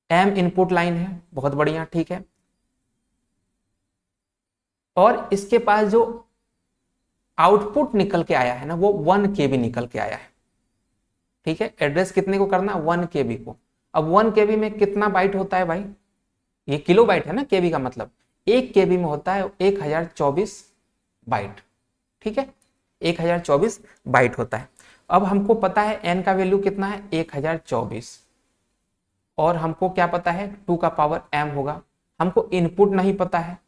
m इनपुट लाइन है, बहुत बढ़िया, ठीक है, और इसके पास जो आउटपुट निकल के आया है ना वो 1 KB निकल के आया है, ठीक है। एड्रेस कितने को करना, 1 KB को। अब 1 KB में कितना बाइट होता है भाई, ये किलो बाइट है ना, KB का मतलब 1 KB में होता है 1024 बाइट, ठीक है, 1024 बाइट होता है। अब हमको पता है n का वैल्यू कितना है 1024, और हमको क्या पता है 2 का पावर m होगा, हमको इनपुट नहीं पता है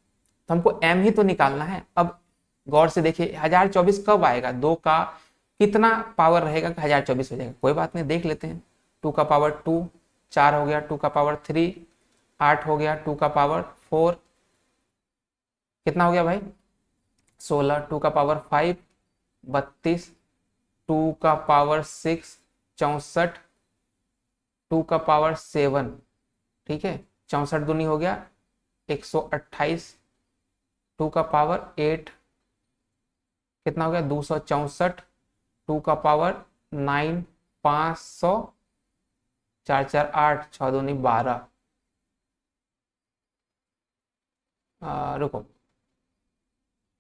तो हमको m ही तो निकालना है। अब गौर से देखिए 1024 कब आएगा, 2 का कितना पावर रहेगा 1024 हो जाएगा, कोई बात नहीं देख लेते हैं। 2 का पावर 2 4 हो गया, 2 का पावर 3 8 हो गया, 2 का पावर 4 कितना हो गया भाई 16, 2 का पावर 5 32, 2 का पावर 6 64, 2 का पावर 7, ठीक है, 64 दूनी हो गया 128, 2 का पावर 8 कितना हो गया 264, 2 का पावर 9 500, 4 4 8, 6 दूनी 12, रुको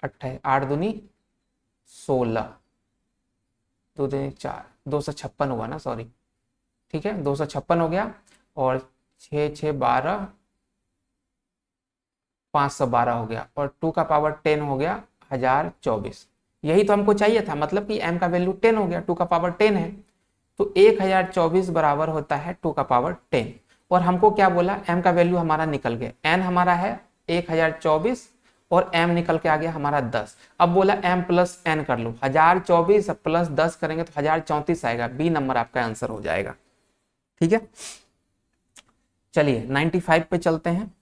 28, 8 दूनी 16, 2 दूनी 4, 256 हुआ ना, सॉरी, ठीक है 256 हो गया, और 6 6 12 512 हो गया, और 2 का पावर 10 हो गया 1024। यही तो हमको चाहिए था, मतलब कि m का वैल्यू 10 हो गया, 2 का पावर 10 है, तो 1024 बराबर होता है 2 का पावर 10। और हमको क्या बोला, m का वैल्यू हमारा निकल गया, n हमारा है 1024 और m निकल के आ गया हमारा 10। अब बोला m प्लस n कर लो, 1024 प्लस 10 करेंगे तो 1034 आएगा, बी नंबर आपका आंसर हो जाएगा, ठीक है। चलिए 95 पे चलते हैं।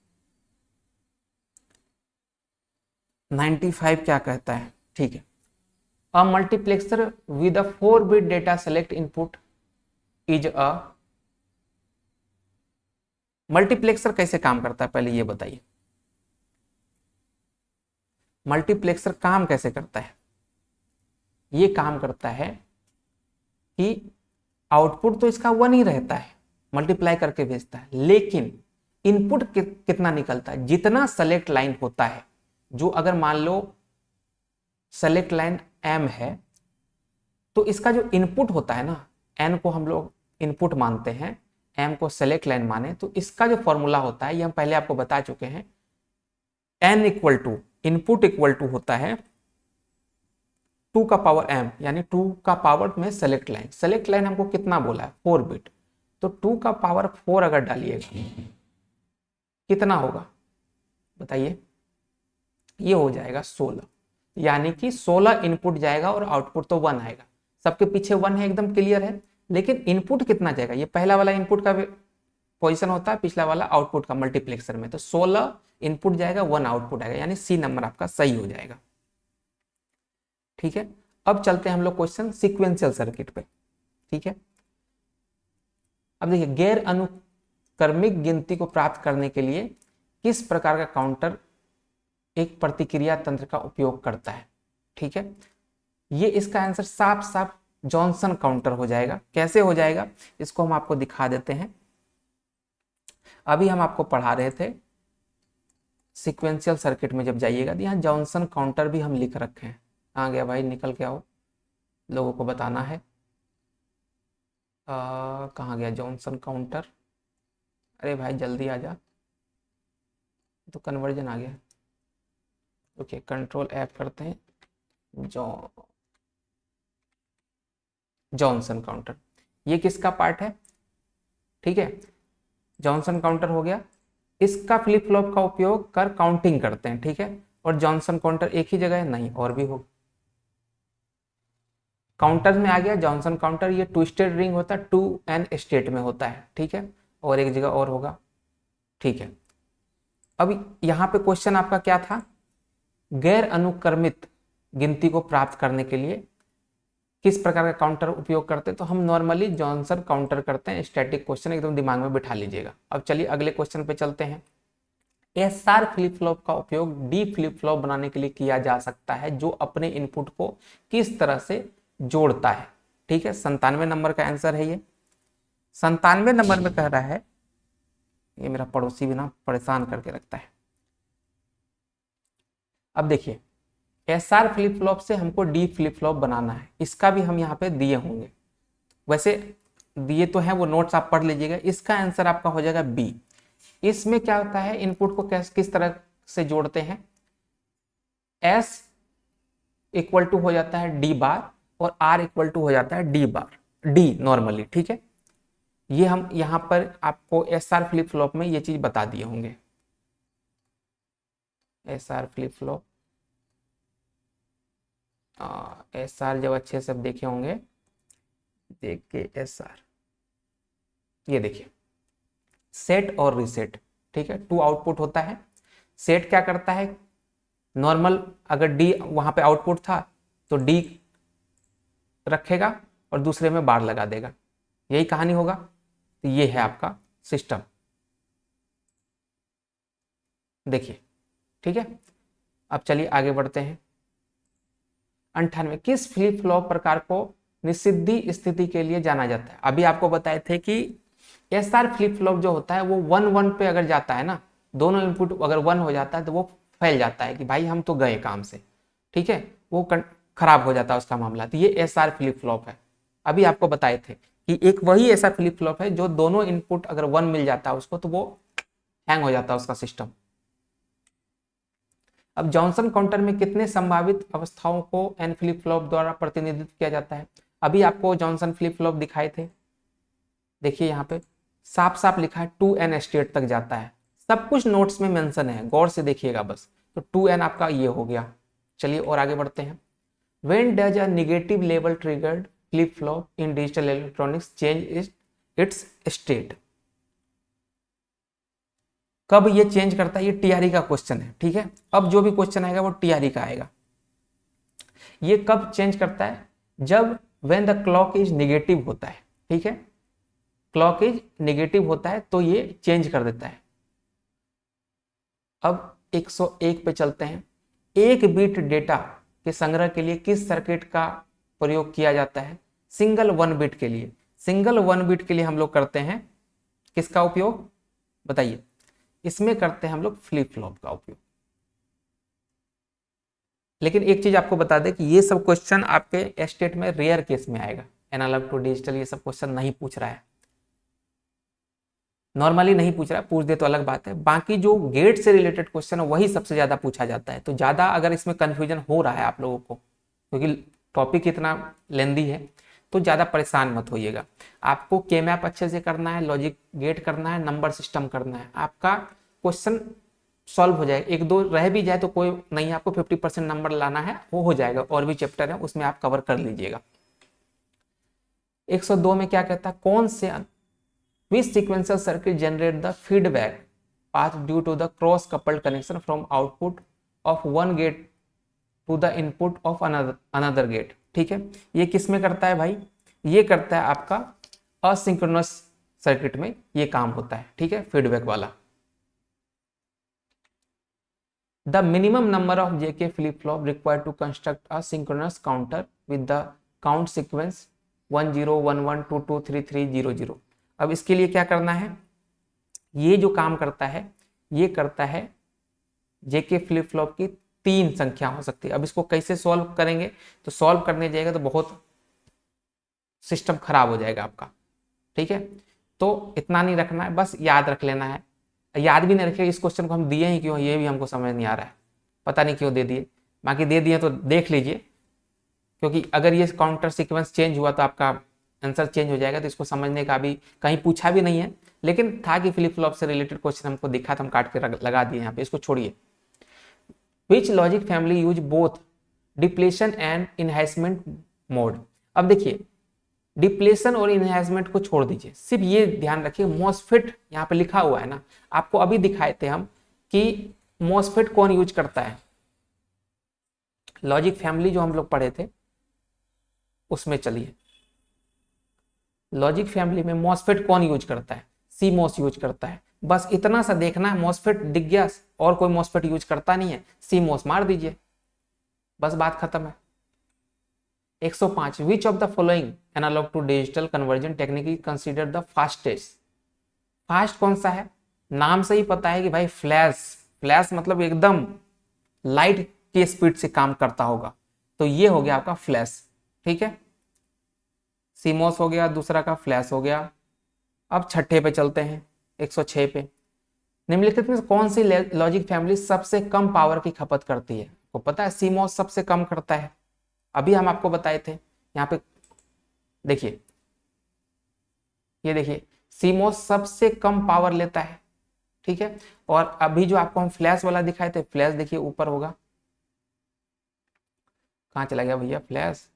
95 क्या कहता है, ठीक है, A multiplexer with a 4-bit data select input is a multiplexer कैसे काम करता है पहले ये बताइए, मल्टीप्लेक्सर काम कैसे करता है। ये काम करता है कि आउटपुट तो इसका 1 ही रहता है, मल्टीप्लाई करके भेजता है, लेकिन इनपुट कितना निकलता है, जितना सेलेक्ट लाइन होता है, जो अगर मान लो सेलेक्ट लाइन m है तो इसका जो इनपुट होता है ना, n को हम लोग इनपुट मानते हैं, m को सेलेक्ट लाइन माने, तो इसका जो फॉर्मूला होता है ये हम पहले आपको बता चुके हैं, n equal to input equal to होता है 2 का पावर m, यानी 2 का पावर में सेलेक्ट लाइन। सेलेक्ट लाइन हमको कितना बोला है 4 बिट, तो 2 का पावर 4 अगर डालिएगा कितना होगा बताइए, ये हो जाएगा 16, यानी कि 16 इनपुट जाएगा और आउटपुट तो 1 आएगा। सबके पीछे 1 है, एकदम क्लियर है, लेकिन इनपुट कितना जाएगा, ये पहला वाला इनपुट का पोजीशन होता है, पिछला वाला आउटपुट का मल्टीप्लेक्सर में, तो 16 इनपुट जाएगा 1 आउटपुट आएगा, यानी सी नंबर आपका सही हो जाएगा। ठीक है, अब चलते हैं हम लोग क्वेश्चन सीक्वेंशियल सर्किट पे। ठीक है, अब देखिए गैर अनुक्रमिक गिनती को प्राप्त करने के लिए किस प्रकार का काउंटर एक प्रतिक्रिया तंत्र का उपयोग करता है। ठीक है, ये इसका आंसर साफ साफ जॉनसन काउंटर हो जाएगा। कैसे हो जाएगा इसको हम आपको दिखा देते हैं। अभी हम आपको पढ़ा रहे थे सीक्वेंशियल सर्किट में, जब जाइएगा तो यहाँ जॉनसन काउंटर भी हम लिख रखे हैं। कहाँ गया भाई, निकल के आओ, लोगों को बताना है। कहाँ गया जॉनसन काउंटर, अरे भाई जल्दी आ जा, तो कन्वर्जन आ गया। ओके, कंट्रोल F करते हैं, जॉनसन काउंटर, ये किसका पार्ट है। ठीक है, जॉनसन काउंटर हो गया, इसका फ्लिप फ्लॉप का उपयोग कर काउंटिंग करते हैं। ठीक है, और जॉनसन काउंटर एक ही जगह है, नहीं और भी हो, काउंटर में आ गया जॉनसन काउंटर। ये ट्विस्टेड रिंग होता है, 2n स्टेट में होता है। ठीक है, और एक जगह और होगा। ठीक है, अब यहाँ पे क्वेश्चन आपका क्या था, गैर अनुक्रमित गिनती को प्राप्त करने के लिए किस प्रकार का काउंटर उपयोग करते हैं। तो हम नॉर्मली जॉनसन काउंटर करते हैं। स्टैटिक क्वेश्चन एकदम दिमाग में बिठा लीजिएगा। अब चलिए अगले क्वेश्चन पे चलते हैं। एसआर फ्लिप फ्लॉप का उपयोग डी फ्लिप फ्लॉप बनाने के लिए किया जा सकता है जो अपने इनपुट को किस तरह से जोड़ता है। ठीक है, 97 नंबर का आंसर है ये। 97 नंबर में कह रहा है, ये मेरा पड़ोसी भी ना परेशान करके रखता है। अब देखिए एसआर फ्लिप फ्लॉप से हमको डी फ्लिप फ्लॉप बनाना है, इसका भी हम यहाँ पे दिए होंगे, वैसे दिए तो हैं, वो नोट्स आप पढ़ लीजिएगा। इसका आंसर आपका हो जाएगा बी। इसमें क्या होता है, इनपुट को किस तरह से जोड़ते हैं, एस इक्वल टू हो जाता है डी बार और आर इक्वल टू हो जाता है डी बार, डी नॉर्मली। ठीक है, ये हम यहाँ पर आपको एसआर फ्लिप फ्लॉप में ये चीज बता दिए होंगे। एसआर फ्लिप फ्लॉप, एसआर जब अच्छे से देखे होंगे, देख के एसआर, ये देखिए सेट और रीसेट। ठीक है, 2 आउटपुट होता है। सेट क्या करता है, नॉर्मल अगर डी वहां पे आउटपुट था तो डी रखेगा और दूसरे में बार लगा देगा, यही कहानी होगा। तो ये है आपका सिस्टम, देखिए। ठीक है, अब चलिए आगे बढ़ते हैं। 98 किस फ्लिप फ्लॉप प्रकार को निषिद्धि स्थिति के लिए जाना जाता है। अभी आपको बताए थे कि एसआर फ्लिप फ्लॉप जो होता है वो 1-1 पे अगर जाता है ना, दोनों इनपुट अगर 1 हो जाता है तो वो फैल जाता है कि भाई हम तो गए काम से। ठीक है, वो खराब हो जाता है उसका मामला। तो ये एसआर फ्लिप फ्लॉप है। अभी आपको बताए थे कि एक वही ऐसा फ्लिप फ्लॉप है जो दोनों इनपुट अगर 1 मिल जाता है उसको तो वो हैंग हो जाता है उसका सिस्टम। अब जॉनसन काउंटर में कितने संभावित अवस्थाओं को एन फ्लिप फ्लॉप द्वारा प्रतिनिधित्व किया जाता है। अभी आपको जॉनसन फ्लिप फ्लॉप दिखाए थे, देखिए यहाँ पे साफ साफ लिखा है 2n स्टेट तक जाता है, सब कुछ नोट्स में मेंशन है, गौर से देखिएगा बस। तो 2n आपका ये हो गया। चलिए और आगे बढ़ते हैं। When does a negative level triggered flip flop in digital electronics change it's state, कब ये चेंज करता है, ये टीआरई का क्वेश्चन है। ठीक है, अब जो भी क्वेश्चन आएगा वो टीआरई का आएगा। ये कब चेंज करता है, जब when the clock is negative होता है। ठीक है, क्लॉक इज नेगेटिव होता है तो ये चेंज कर देता है। अब 101 पे चलते हैं। एक बिट डेटा के संग्रह के लिए किस सर्किट का प्रयोग किया जाता है। सिंगल 1 बिट के लिए, सिंगल 1 बिट के लिए हम लोग करते हैं किसका उपयोग बताइए, इसमें करते हैं हम लोग फ्लिप फ्लॉप का उपयोग। लेकिन एक चीज आपको बता दें कि ये सब क्वेश्चन आपके स्टेट में रेयर केस में आएगा, एनालॉग टू डिजिटल ये सब क्वेश्चन नहीं पूछ रहा है, नॉर्मली नहीं पूछ रहा है, पूछ दे तो अलग बात है। बाकी जो गेट से रिलेटेड क्वेश्चन है वही सबसे ज्यादा पूछा जाता है। तो ज्यादा अगर इसमें कंफ्यूजन हो रहा है आप लोगों को, क्योंकि टॉपिक इतना लेंदी है, तो ज्यादा परेशान मत होइएगा। आपको के मैप अच्छे से करना है, लॉजिक गेट करना है, नंबर सिस्टम करना है, आपका क्वेश्चन सॉल्व हो जाएगा। 1-2 रह भी जाए तो कोई नहीं, आपको 50% नंबर लाना है, वो हो जाएगा। और भी चैप्टर है उसमें आप कवर कर लीजिएगा। 102 में क्या कहता है, कौन से which sequential circuit generate the feedback path due to the cross coupled connection from output of one gate to the input of another gate. ठीक है, ये किस में करता है भाई, ये करता है आपका असिंक्रोनस सर्किट में ये काम होता है। ठीक है, फीडबैक वाला। The minimum number of JK flip flop required to construct a synchronous counter with the count sequence 10 11 22 33 00। अब इसके लिए क्या करना है, ये जो काम करता है ये करता है जेके फ्लिप फ्लॉप की 3 संख्या हो सकती है। अब इसको कैसे सॉल्व करेंगे, तो सॉल्व करने जाएगा तो बहुत सिस्टम खराब हो जाएगा आपका। ठीक है, तो इतना नहीं रखना है, बस याद रख लेना है। याद भी नहीं रखिए, इस क्वेश्चन को हम दिए ही क्यों, ये भी हमको समझ नहीं आ रहा है, पता नहीं क्यों दे दिए। बाकी दे दिए तो देख लीजिए, क्योंकि अगर ये काउंटर सीक्वेंस चेंज हुआ तो आपका आंसर चेंज हो जाएगा। तो इसको समझने का भी कहीं पूछा भी नहीं है, लेकिन था कि फ्लिप फ्लॉप से रिलेटेड क्वेश्चन हमको दिखा था, हम काट के लगा दिए यहाँ पे, इसको छोड़िए। Which logic family use both depletion and enhancement mode. अब देखिए, डिप्लेशन और इनहेंसमेंट को छोड़ दीजिए, सिर्फ ये ध्यान रखिए मॉसफेट यहाँ पे लिखा हुआ है ना, आपको अभी दिखाए थे हम कि मॉसफेट कौन यूज करता है। लॉजिक फैमिली जो हम लोग पढ़े थे उसमें चलिए, लॉजिक फैमिली में मॉसफेट कौन यूज करता है, सीमॉस यूज करता है। बस इतना सा देखना है, मॉसफेट दिख गया और कोई मॉसफेट यूज करता नहीं है, सीमॉस मार दीजिए, बस बात खत्म है। 105 which of the following analogue to digital conversion technique is considered the fastest. Fast कौन सा है, नाम से ही पता है कि भाई फ्लैश, फ्लैश मतलब एकदम लाइट की स्पीड से काम करता होगा, तो ये हो गया आपका फ्लैश। ठीक है, सीमॉस हो गया, दूसरा का फ्लैश हो गया। अब छठे पे चलते हैं, 106 पे। निम्नलिखित में कौन सी लॉजिक फैमिली सबसे कम पावर की खपत करती है। आपको पता है सीमॉस सबसे कम करता है, अभी हम आपको बताए थे। यहाँ पे देखिए, ये देखिए सीमॉस सबसे कम पावर लेता है। ठीक है, और अभी जो आपको हम फ्लैश वाला दिखाए थे, फ्लैश देखिए ऊपर होगा, कहाँ चला गया भैया फ्लैश,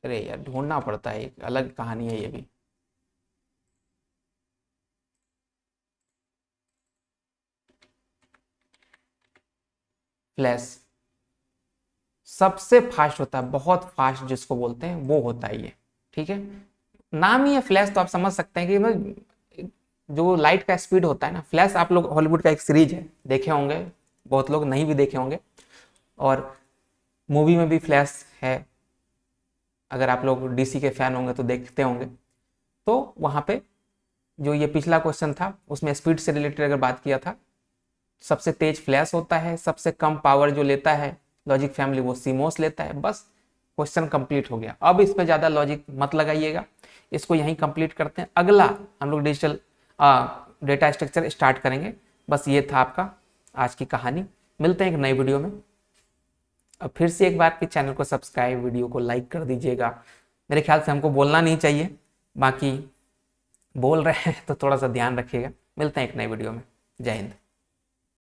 अरे यार ढूंढना पड़ता है, एक अलग कहानी है ये भी। फ्लैश सबसे फास्ट होता है, बहुत फास्ट जिसको बोलते हैं वो होता है ये। ठीक है, नाम ही है फ्लैश, तो आप समझ सकते हैं कि जो लाइट का स्पीड होता है ना, फ्लैश आप लोग हॉलीवुड का एक सीरीज है, देखे होंगे, बहुत लोग नहीं भी देखे होंगे, और मूवी में भी फ्लैश है, अगर आप लोग डीसी के फैन होंगे तो देखते होंगे। तो वहां पे जो ये पिछला क्वेश्चन था उसमें स्पीड से रिलेटेड अगर बात किया था, सबसे तेज फ्लैश होता है, सबसे कम पावर जो लेता है लॉजिक फैमिली वो सीमॉस लेता है। बस क्वेश्चन कंप्लीट हो गया, अब इस पे ज्यादा लॉजिक मत लगाइएगा, इसको यहीं कंप्लीट करते हैं। अगला हम लोग डिजिटल डेटा स्ट्रक्चर स्टार्ट करेंगे। बस ये था आपका आज की कहानी, मिलते हैं एक नई वीडियो में। अब फिर से एक बार कि चैनल को सब्सक्राइब, वीडियो को लाइक कर दीजिएगा। मेरे ख्याल से हमको बोलना नहीं चाहिए, बाकी बोल रहे हैं तो थोड़ा सा ध्यान रखिएगा। मिलते हैं एक नई वीडियो में, जय हिंद।